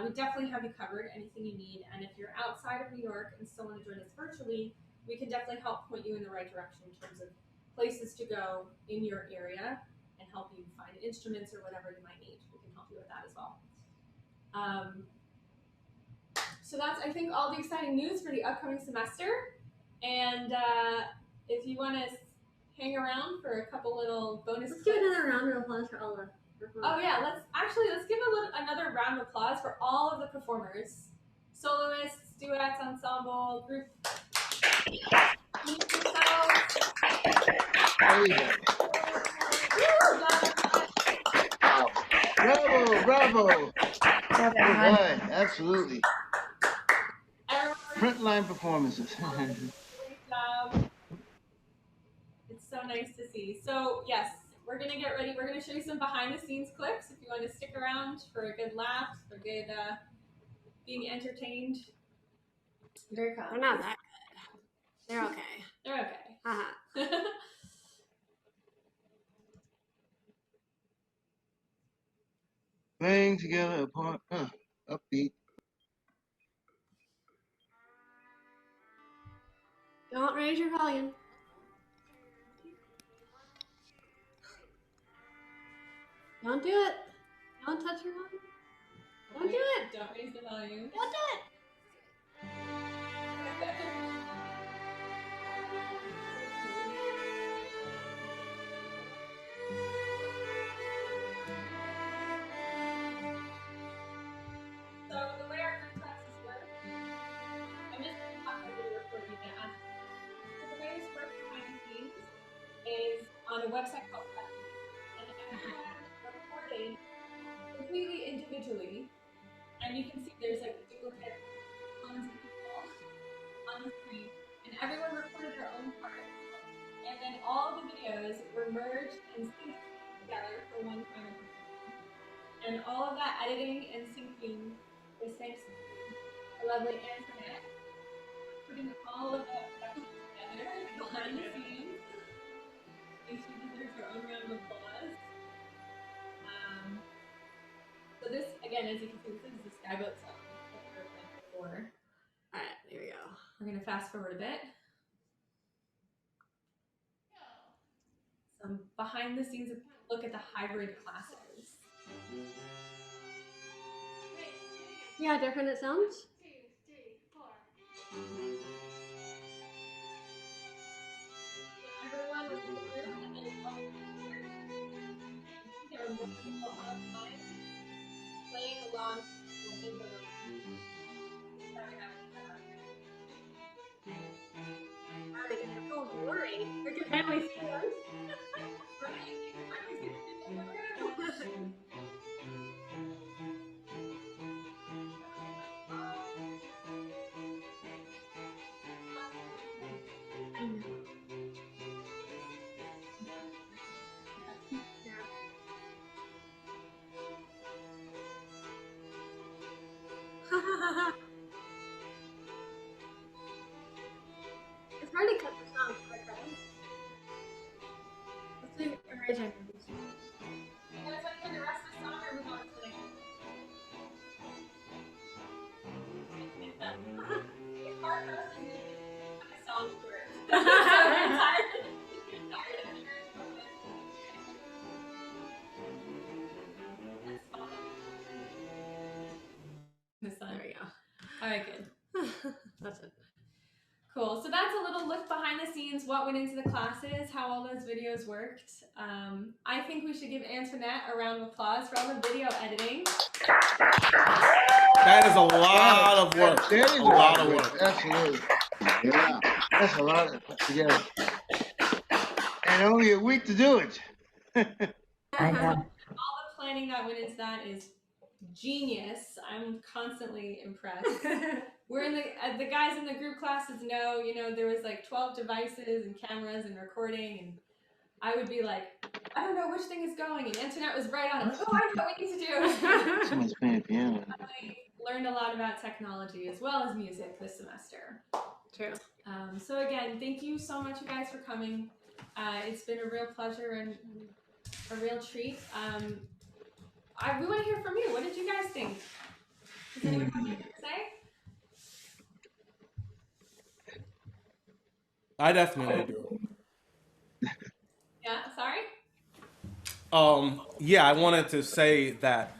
we definitely have you covered, anything you need. And if you're outside of New York and still want to join us virtually, we can definitely help point you in the right direction in terms of places to go in your area and help you find instruments or whatever you might need. We can help you with that as well. So that's, I think, all the exciting news for the upcoming semester. And if you want to hang around for a couple little bonus Let's clips. give another round of applause for all the performers. Oh yeah, let's give another round of applause for all of the performers. Soloists, duets, ensemble, group. Meet yourselves. There you go. Bravo. All right, absolutely. Frontline performances. Great job. It's so nice to see. So yes, we're gonna get ready. We're gonna show you some behind the scenes clips if you want to stick around for a good laugh, for good being entertained. They're not that good. They're okay. They're okay. Uh-huh. Playing together apart, upbeat. Don't raise your volume. Don't do it. Don't touch your volume. Don't do it. Don't raise the volume. Don't do it. So the way our group classes work, I'm just going to talk a little recording you can ask. So the way this works behind the scenes is on a website called Violin, and everyone recorded completely individually, and you can see there's like duplicate clones of people on the screen, and everyone recorded their own parts, and then all the videos were merged and synced together for one final performance. And all of that editing and syncing was thanks to the lovely Antoinette, putting all of that production together behind the scenes. I think she deserves her own round of applause. So this, again, as you can see, this is the Skyboat song that we were playing before. All right, here we go. We're gonna fast forward a bit. Some behind the scenes look at the hybrid classes. Yeah, different it sounds. Everyone was in the room and then it's all together. There were more people outside playing along with the Are they gonna have full glory? They're gonna family see those. It's hard to cut the song short, right? Let's do original. You guys want to hear the rest of the song or move on to the next one? It's hard for us to do a song short. So you're tired. You're tired of hearing from it. There we go. All right, good. That's it. Cool. So that's a little look behind the scenes, what went into the classes, how all those videos worked. I think we should give Antoinette a round of applause for all the video editing. That is a lot of work. That is A lot of work. Absolutely. Yeah. That's a lot of put together. And only a week to do it. I know. All the planning that went into that is genius. I'm constantly impressed. We're in the guys in the group classes know, there was like 12 devices and cameras and recording, and I would be like, I don't know which thing is going, and Antoinette was right on it. Oh, I know what we need to do. Someone's playing piano. I learned a lot about technology as well as music this semester. True. So again, thank you so much, you guys, for coming. It's been a real pleasure and a real treat. We want to hear from you. What did you guys think? Does anyone have anything to say? I definitely do. Yeah, sorry? Yeah, I wanted to say that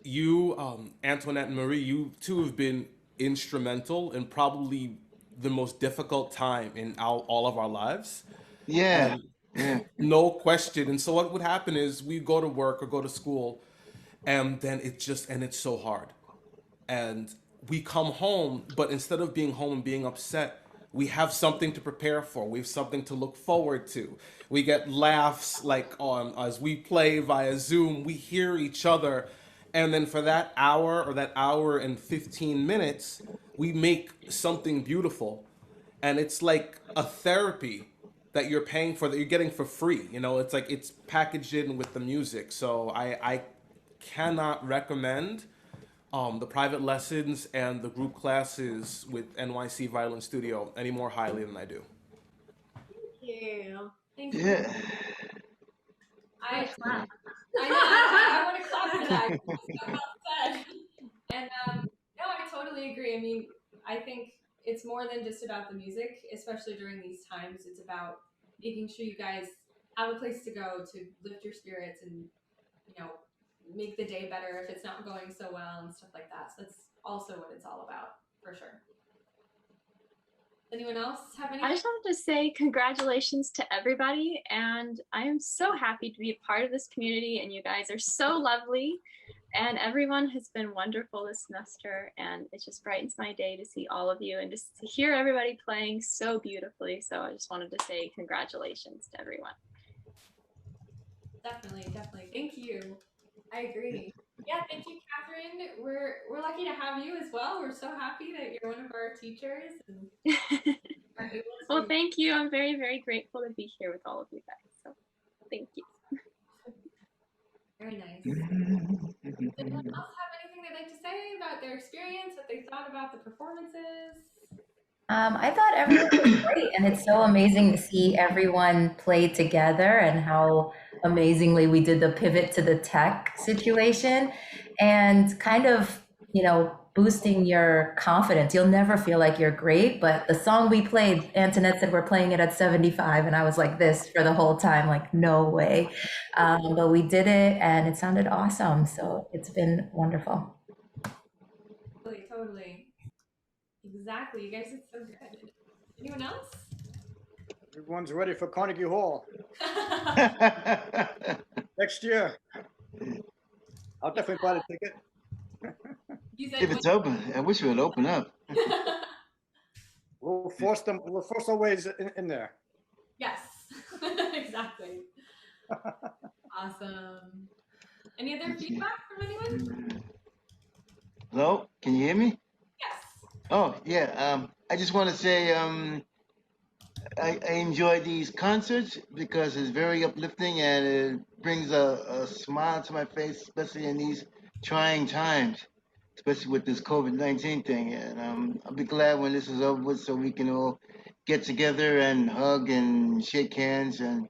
you, Antoinette and Marie, you two have been instrumental in probably the most difficult time in all of our lives. Yeah. Yeah. No question. And so what would happen is we go to work or go to school, and then it's so hard. And we come home, but instead of being home and being upset, we have something to prepare for. We have something to look forward to. We get laughs as we play via Zoom. We hear each other. And then for that hour or that hour and 15 minutes, we make something beautiful. and it's like a therapy that you're paying for that you're getting for free. You know, it's like it's packaged in with the music. So I cannot recommend the private lessons and the group classes with NYC Violin Studio any more highly than I do. Yeah. Thank you. Yeah. I clap. I want to clap for that. So well said. And no, I totally agree. I mean, I think it's more than just about the music, especially during these times. It's about making sure you guys have a place to go to lift your spirits and, you know, make the day better if it's not going so well and stuff like that. So that's also what it's all about, for sure. Anyone else have anything? I just wanted to say congratulations to everybody, and I am so happy to be a part of this community, and you guys are so lovely, and everyone has been wonderful this semester, and it just brightens my day to see all of you and just to hear everybody playing so beautifully. So I just wanted to say congratulations to everyone. Definitely. Thank you. I agree. Yeah, thank you, Catherine. We're lucky to have you as well. We're so happy that you're one of our teachers. And are able to... Well, thank you. I'm very, very grateful to be here with all of you guys. So thank you. Very nice. Does anyone else have anything they'd like to say about their experience, what they thought about the performances? I thought everyone was great, and it's so amazing to see everyone play together and how amazingly we did the pivot to the tech situation and kind of, you know, boosting your confidence. You'll never feel like you're great, but the song we played, Antoinette said we're playing it at 75, and I was like this for the whole time, like, no way. But we did it, and it sounded awesome, so it's been wonderful. Totally. Exactly. You guys did so good. Anyone else? Everyone's ready for Carnegie Hall. Next year. I'll definitely buy the ticket. If it's open, I wish it would open up. We'll force our ways in there. Yes. Exactly. Awesome. Any other feedback from anyone? Hello, can you hear me? Yes. Oh yeah. I just want to say I enjoy these concerts because it's very uplifting and it brings a smile to my face, especially in these trying times, especially with this COVID-19 thing. And I'll be glad when this is over with so we can all get together and hug and shake hands and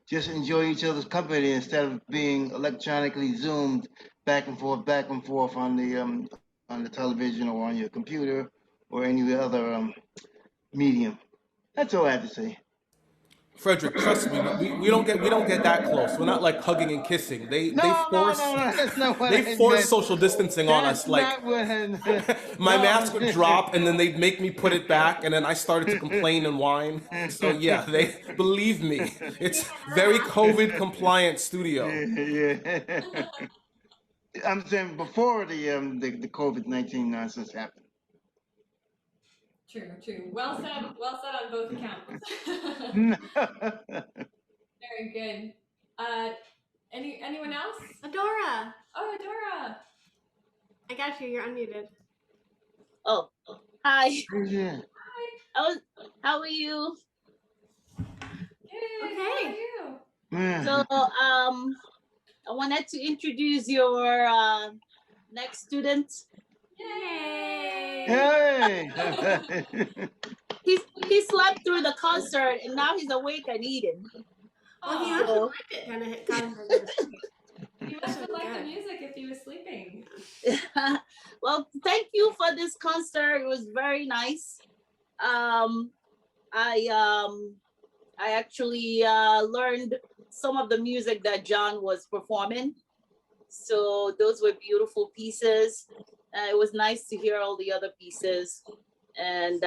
just enjoy each other's company instead of being electronically zoomed back and forth on the television or on your computer or any other medium. That's all I have to say. Frederick, trust me, we don't get that close. We're not like hugging and kissing. They force That's not what they I force meant. social distancing on That's us. Like not what I meant. my No. mask would drop, and then they'd make me put it back, and then I started to complain and whine. So yeah, they believe me. It's very COVID compliant studio. Yeah. I'm saying before the COVID-19 nonsense happened. True. Well said on both accounts. Very good. Anyone else? Adora. Oh, Adora. I got you. You're unmuted. Oh, hi. Yeah. How are you? Good. Okay. How are you? So, I wanted to introduce your next student. Yay! Hey! He slept through the concert and now he's awake and eating. Well, he actually liked it. Kind of got him. He must have liked the music if he was sleeping. Well, thank you for this concert. It was very nice. I actually learned some of the music that John was performing. So those were beautiful pieces. It was nice to hear all the other pieces. And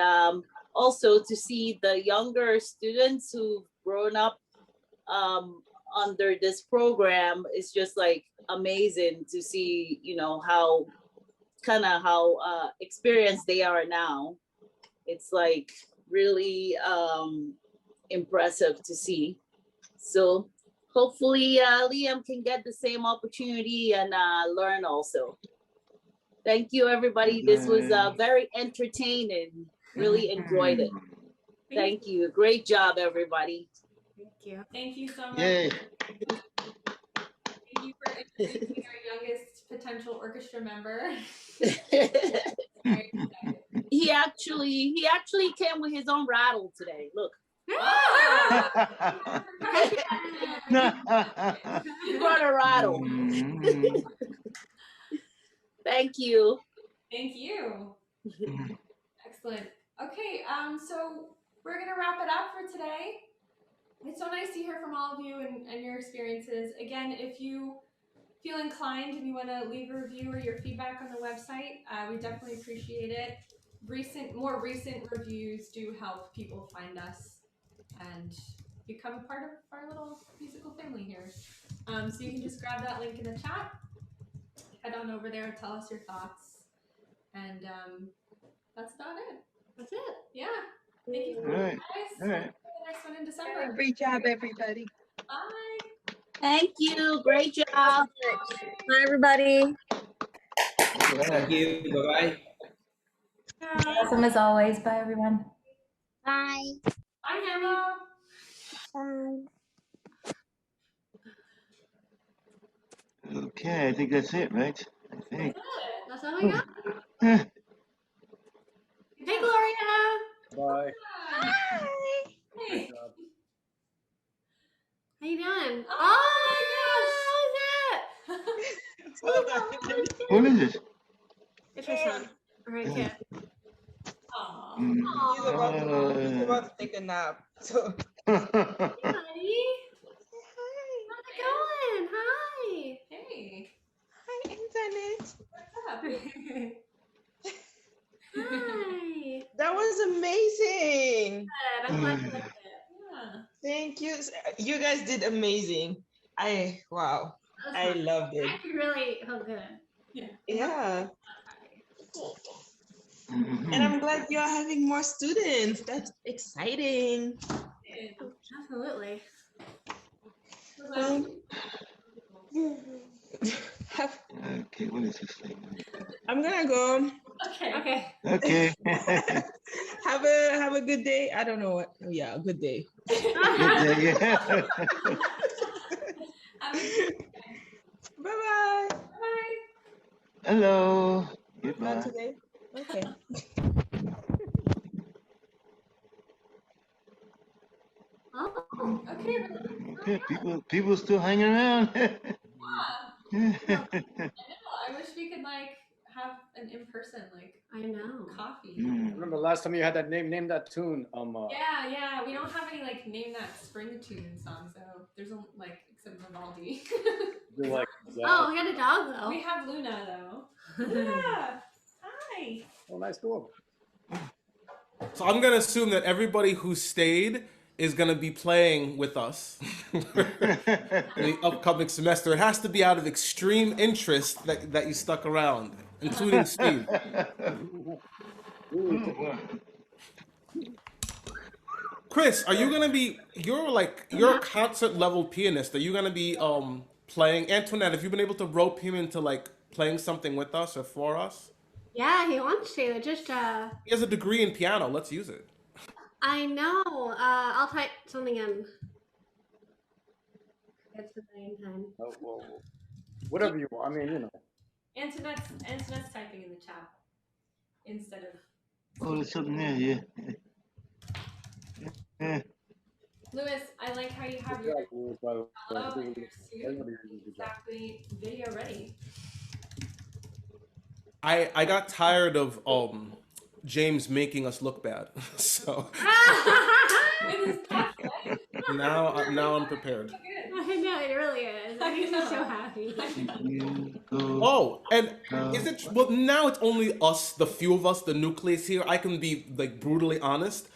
also to see the younger students who've grown up under this program is just like amazing to see, you know, how experienced they are now. It's like really impressive to see. So hopefully Liam can get the same opportunity and learn also. Thank you, everybody. This was very entertaining. Really enjoyed it. Thank you. Great job, everybody. Thank you. Thank you so much. Yay. Thank you for introducing our youngest potential orchestra member. He actually came with his own rattle today. Look. He brought a rattle. Thank you. Thank you. Excellent. Okay, so we're gonna wrap it up for today. It's so nice to hear from all of you and your experiences. Again, if you feel inclined and you want to leave a review or your feedback on the website, we definitely appreciate it. More recent reviews do help people find us and become a part of our little musical family here. So you can just grab that link in the chat, head on over there, tell us your thoughts, and that's about it. That's it. Yeah. Thank you so All much, right. guys. All right. See you for the next one in December. Great job, everybody. Bye. Thank you. Great job. Bye, everybody. Thank you. Bye-bye. Awesome as always. Bye, everyone. Bye. Bye, Hannah. Okay, I think that's it, right? I think. That's all I got. Eh, Hey, Gloria. Bye. Hi. Hey. How you doing? Well done. what is it? It's my son. All right, kid. He's about to take a nap. So Hey, buddy. How's it going? Hi. Hey. hi, internet. What's up? Hi. That was amazing. Good. I'm glad you liked it. Yeah. Thank you. You guys did amazing. Wow. I loved it. Actually, really felt good. Yeah. Mhm. And I'm glad you're having more students. That's exciting. Absolutely. Okay, what is this thing? I'm gonna go. Okay. Okay. Have a good day. I don't know what. Yeah, a good day. Good day, yeah. Bye-bye. Bye. Hello. Not Goodbye. today. Okay. Oh. Okay. Okay, people still hanging around. I wish we could have an in-person I know. coffee. Remember last time you had that name that tune? Yeah. We don't have any name that spring tune songs though. There's except Vivaldi. You're like, Oh, we got a dog though. We have Luna though. Luna, hi. oh, nice dog. So I'm gonna assume that everybody who stayed is gonna be playing with us in the upcoming semester. It has to be out of extreme interest that you stuck around, including Steve. Chris, are you gonna be? You're a concert level pianist. Are you gonna be playing? Antoinette, have you been able to rope him into playing something with us or for us? Yeah, he wants to. Just He has a degree in piano. Let's use it. I know. I'll type something in. It's the same time. Oh, well, whatever you want. I mean, you know. Antoinette's typing in the chat instead of. Oh, there's something there, yeah. Yeah. Lewis, I like how you have your Well, hello and your suit exactly video ready. I got tired of James making us look bad, so now I'm prepared. I know, it really is. It makes me so happy. Oh, and is it? Well, now it's only us, the few of us, the nucleus here. I can be brutally honest.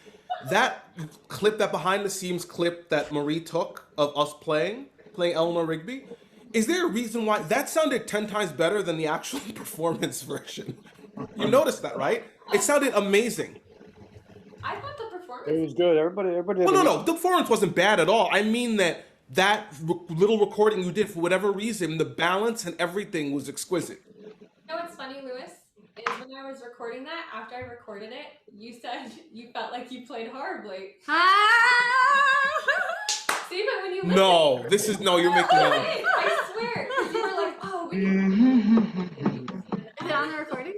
That clip, that behind the scenes clip that Marie took of us playing Eleanor Rigby, is there a reason why that sounded 10 times better than the actual performance version? You noticed that, right? It sounded amazing. I thought the performance. It was good. Everybody. No. The performance wasn't bad at all. I mean that little recording you did, for whatever reason, the balance and everything was exquisite. You know what's funny, Lewis? Is when when I was recording that, after I recorded it, you said you felt like you played horribly. See, but when you listen, No, this is no. You're making me laugh. I swear, because you were like, oh, we need Is it on the recording?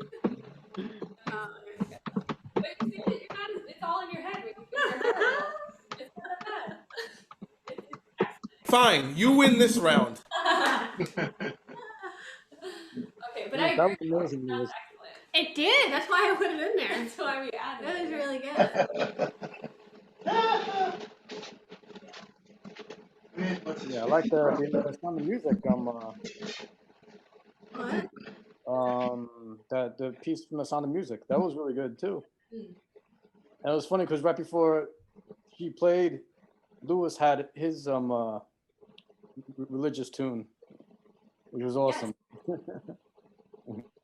But you see, you're not, it's all in your head when you think you're horrible. It's not bad. Fine, you win this round. Okay, but Yeah, I that agree. was amazing. That was excellent. It did. That's why I put it in there. That's why we added That it. was really good. Yeah, I like the sound of music. What? That the piece from the Sound of Music, that was really good too. Mm. And it was funny because right before she played, Lewis had his religious tune, which was awesome.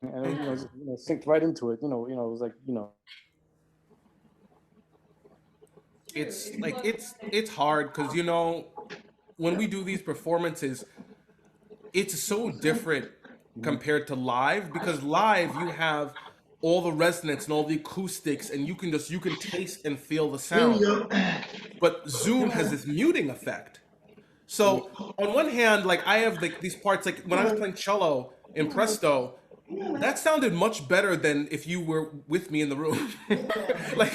And it was, synced right into it. It was like It's like it's hard because when we do these performances, it's so different compared to live, because live you have all the resonance and all the acoustics, and you can taste and feel the sound. But Zoom has this muting effect. So on one hand, like I have like these parts, like when I was playing cello in Presto, that sounded much better than if you were with me in the room. Like,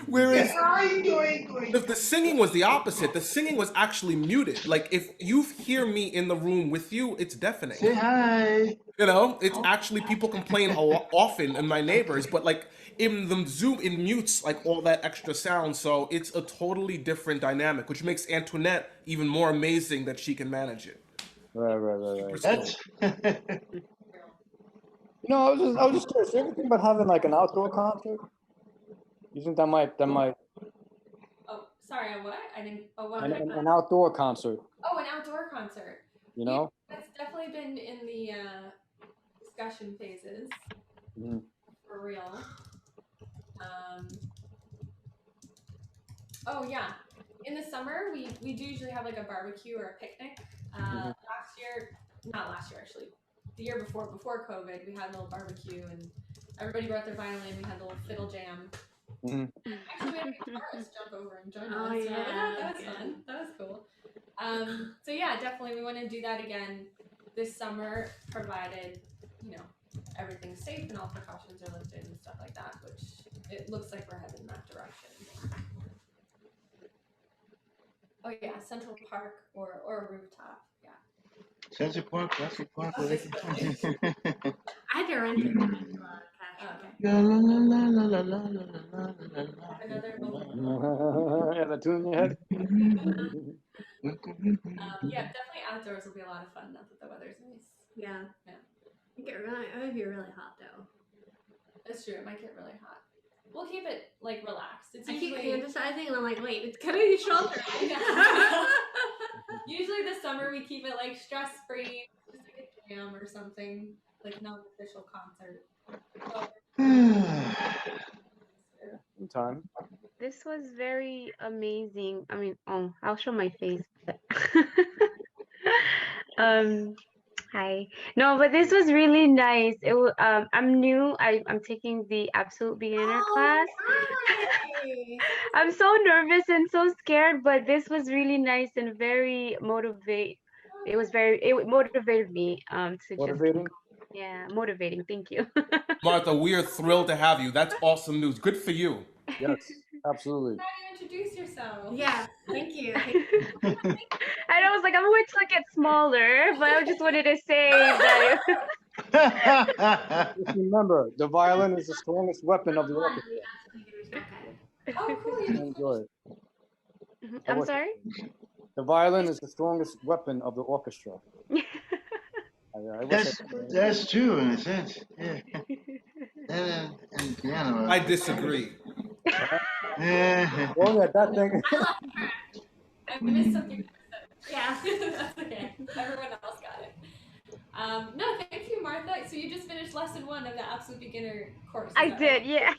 whereas the singing was the opposite. The singing was actually muted. Like if you hear me in the room with you, it's deafening. Say hi. It's actually, people complain a lot often, and my neighbors, but like in the Zoom, it mutes like all that extra sound. So it's a totally different dynamic, which makes Antoinette even more amazing that she can manage it. Right. That's I was just curious. You ever think about having like an outdoor concert? You think that might Oh, sorry, a what? I didn't. Oh, what? an outdoor concert? Oh, an outdoor concert. You That's definitely been in the discussion phases. Mhm. For real. Oh yeah. In the summer, we do usually have like a barbecue or a picnic. Not last year actually, the year before COVID, we had a little barbecue and everybody brought their violin. We had a little fiddle jam. Mhm. Actually, we had a guitarist jump over and join Oh, us. yeah, That was fun. That was cool. So yeah, definitely we want to do that again this summer, provided everything's safe and all precautions are lifted and stuff like that. Which it looks like we're heading in that direction. Oh yeah, Central Park or a rooftop. Yeah. Central Park. Oh, this building. I had to rent it. La la la la la la la la. Another Yeah, the tune in your head. Yeah, definitely outdoors will be a lot of fun now that the weather's nice. Yeah. It would be really hot though. That's true. It might get really hot. We'll keep it like relaxed. It's I keep usually fantasizing and I'm like, wait, it's gonna be shelter. usually this summer we keep it like stress free, just like a jam or something, like no official concert. Time. This was very amazing. I mean, I'll show my face. Hi. No, but this was really nice. I'm new. I'm taking the absolute beginner class. I'm so nervous and so scared, but this was really nice and very motivate. It motivated me to Motivating? yeah, motivating. Thank you. Martha, we are thrilled to have you. That's awesome news. Good for you. Yes, absolutely. How do you introduce yourself? Yeah, thank you. And I was like, I'm going to get smaller, but I just wanted to say that. Just remember, the violin is the strongest weapon of the orchestra. Oh, cool. Enjoy it. I'm sorry? The violin is the strongest weapon of the orchestra. That's true in a sense. Yeah. And piano. I disagree. Yeah. Oh yeah, that thing. I missed something. Yeah, that's okay. Everyone else got it. No, thank you, Martha. So you just finished lesson 1 of the absolute beginner course. I did, yeah.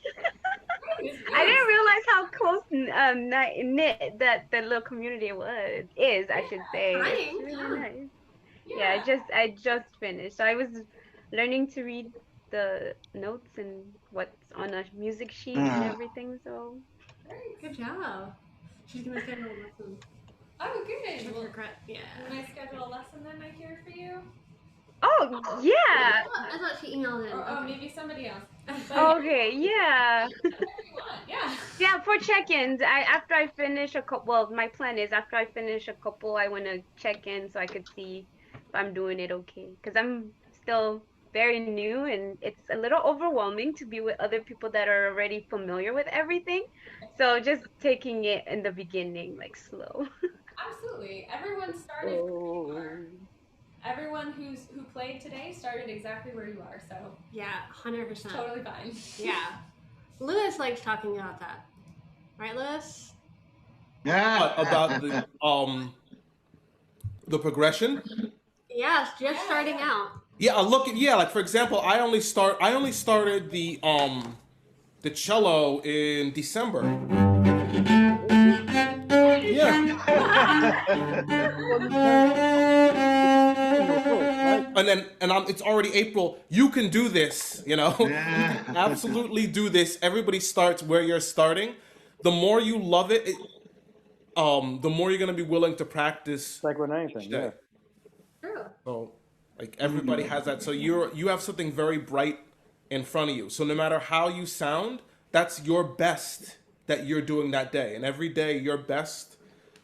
I didn't realize how close knit that the little community is. I should say. It's really nice. Yeah, I just finished. So I was learning to read the notes and what's on a music sheet and everything. So Good job. She's gonna schedule a lesson. Oh, good. With Well, her yeah. When I schedule a lesson, then I hear for you. oh yeah. I thought she emailed in. Or, oh, Okay. maybe somebody else. But Okay, yeah. yeah. Yeah, for check-ins. After I finish a couple, well, my plan is after I finish a couple, I want to check in so I could see if I'm doing it okay. Because I'm still very new and it's a little overwhelming to be with other people that are already familiar with everything. So just taking it in the beginning, like slow. Absolutely. Everyone started where you are. Everyone who played today started exactly where you are. So Yeah, 100%. Totally fine. Yeah. Lewis likes talking about that. Right, Lewis? What about the progression? Yes, just starting out. Yeah, look at like for example, I only started the cello in December. Yeah. It's already April. You can do this, you know. You can absolutely do this. Everybody starts where you're starting. The more you love it, the more you're gonna be willing to practice. It's like with anything, yeah. True. So, like everybody has that. So you have something very bright in front of you. So no matter how you sound, that's your best that you're doing that day. And every day your best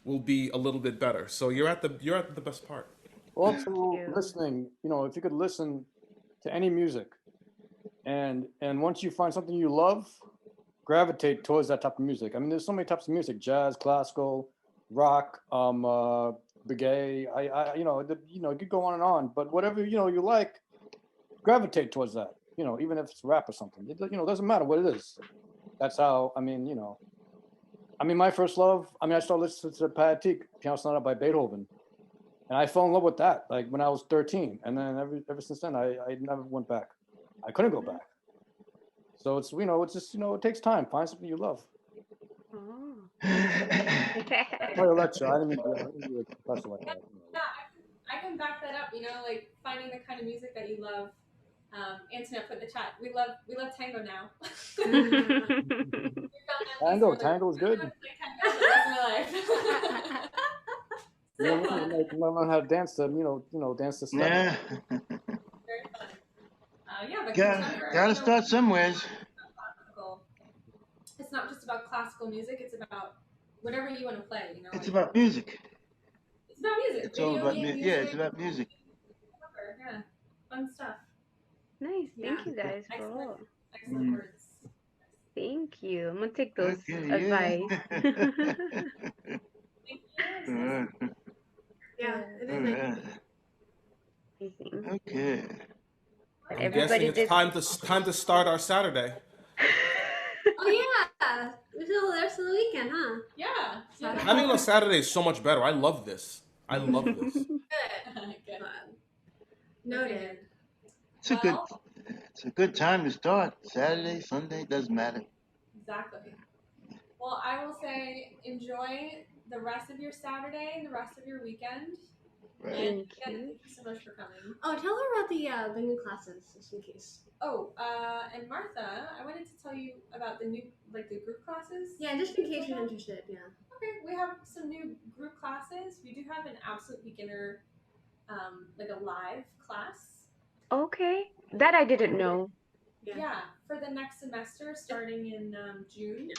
will be a little bit better. So you're at the best part. Also, listening, you know, if you could listen to any music, and once you find something you love, gravitate towards that type of music. I mean, there's so many types of music: jazz, classical, rock, reggae. You could go on and on. But whatever you like, gravitate towards that. You know, even if it's rap or something. It doesn't matter what it is. That's how. I mean, my first love. I mean, I started listening to Pathetique, Piano Sonata by Beethoven. And I fell in love with that, like when I was 13, and then ever since then, I never went back. I couldn't go back. So it's it's just it takes time. Find something you love. Oh. Sorry, lecture. I didn't mean to be a professor like that. Yeah, I can back that up. Like finding the kind of music that you love. Antoinette put in the chat. We love tango now. Tango is good. Learn how to dance to dance to stuff. Yeah. Very fun. But Gotta start somewhere. It's not just about classical music. It's about whatever you want to play. It's about music. It's about music. It's all about music. Yeah, it's about music. Yeah, fun stuff. Nice. Thank you guys for all. Excellent words. Thank you. I'm gonna take those advice. Yeah, it is nice. Amazing. Okay. But I'm guessing it's time to start our Saturday. Oh yeah, we still the rest of the weekend, huh? Yeah. Having a Saturday is so much better. I love this. I love this. Good. Noted. It's a good time to start. Saturday, Sunday, doesn't matter. Exactly. Well, I will say enjoy the rest of your Saturday and the rest of your weekend. Right. And thank you so much for coming. Oh, tell her about the new classes, just in case. Oh, and Martha, I wanted to tell you about the new, the group classes. Yeah, just in case you're interested, yeah. Okay, we have some new group classes. We do have an absolute beginner, a live class. Okay, that I didn't know. Yeah, for the next semester, starting in June.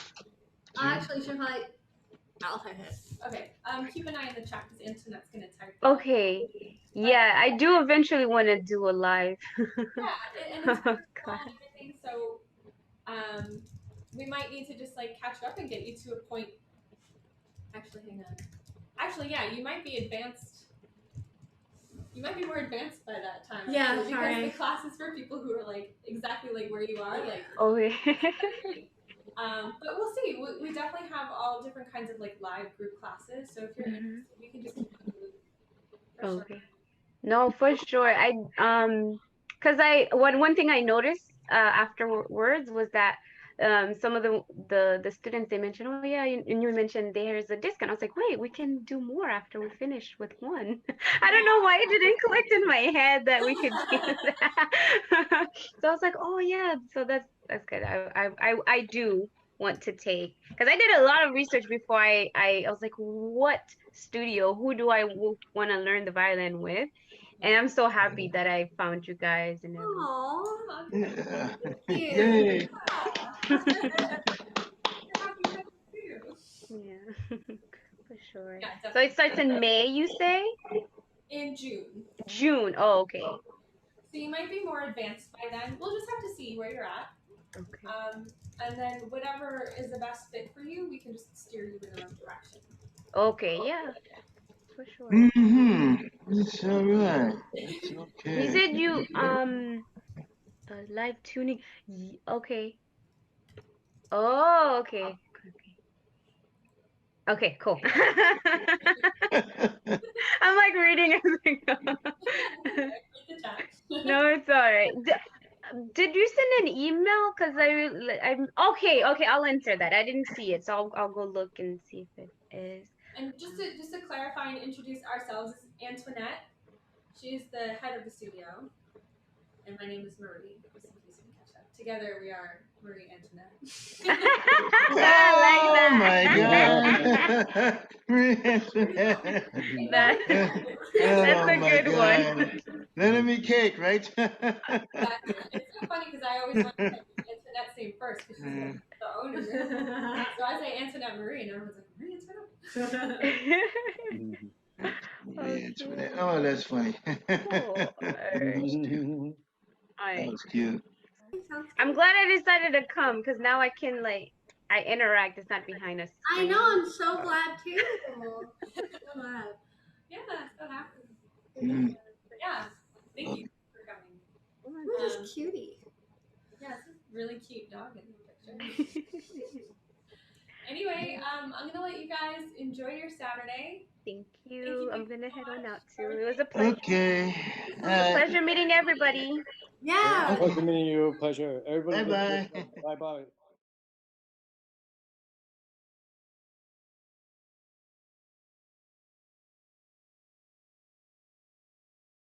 Actually, should probably. I'll type it. Okay. Keep an eye on the chat because Antoinette's gonna type. Okay. Yeah, I do eventually want to do a live. Yeah, and it's and everything. So, we might need to just catch up and get you to a point. Actually, hang on. Actually, yeah, you might be advanced. You might be more advanced by that time. Yeah, because sorry. the class is for people who are exactly where you are. Okay. But we'll see. We definitely have all different kinds of live group classes. So if you're interested, we can just keep you in the loop. Okay. No, for sure. Because one thing I noticed afterwards was that some of the students, they mentioned, oh yeah, and you mentioned there's a discount. I was like, wait, we can do more after we finish with one. I don't know why it didn't click in my head that we could do that. So I was like, oh yeah, so that's good. I do want to take, because I did a lot of research before I was like, what studio, who do I want to learn the violin with? And I'm so happy that I found you guys and everything. Aww. Yeah. Cute. Yay. Yeah, for sure. Yeah, So it starts in May, you say? in June. June. Oh, okay. So you might be more advanced by then. We'll just have to see where you're at. Okay. And then whatever is the best fit for you, we can just steer you in the right direction. Okay, yeah, for sure. Mm-hmm. It's all right. It's okay. You said you live tuning. Okay. Oh, okay. Okay, cool. I'm like reading everything. No, it's all right. Did you send an email? Because I'm okay. I'll enter that. I didn't see it, so I'll go look and see if it is. And just to clarify and introduce ourselves, this is Antoinette. She's the head of the studio, and my name is Marie. Just in case you didn't catch that. Together we are Marie Antoinette. Oh my God. That's a good one. Let me cake, right? It's so funny because I always want to say Antoinette's name first because she's the owner. So I say Antoinette Marie, and everyone's like, Marie Antoinette. Oh, that's funny. Cool. That was cute. I'm glad I decided to come because now I can I interact. It's not behind us. I know, I'm so glad too. So glad. Yeah, so happy. Mm. Yeah, thank you for coming. Who's this cutie? Yeah, it's a really cute dog in the picture. Anyway, I'm gonna let you guys enjoy your Saturday. Thank you. I'm gonna head on out too. It was a pleasure. Okay. It was a pleasure meeting everybody. Yeah. Pleasure meeting you. Pleasure. Everybody. Bye-bye. Bye bye.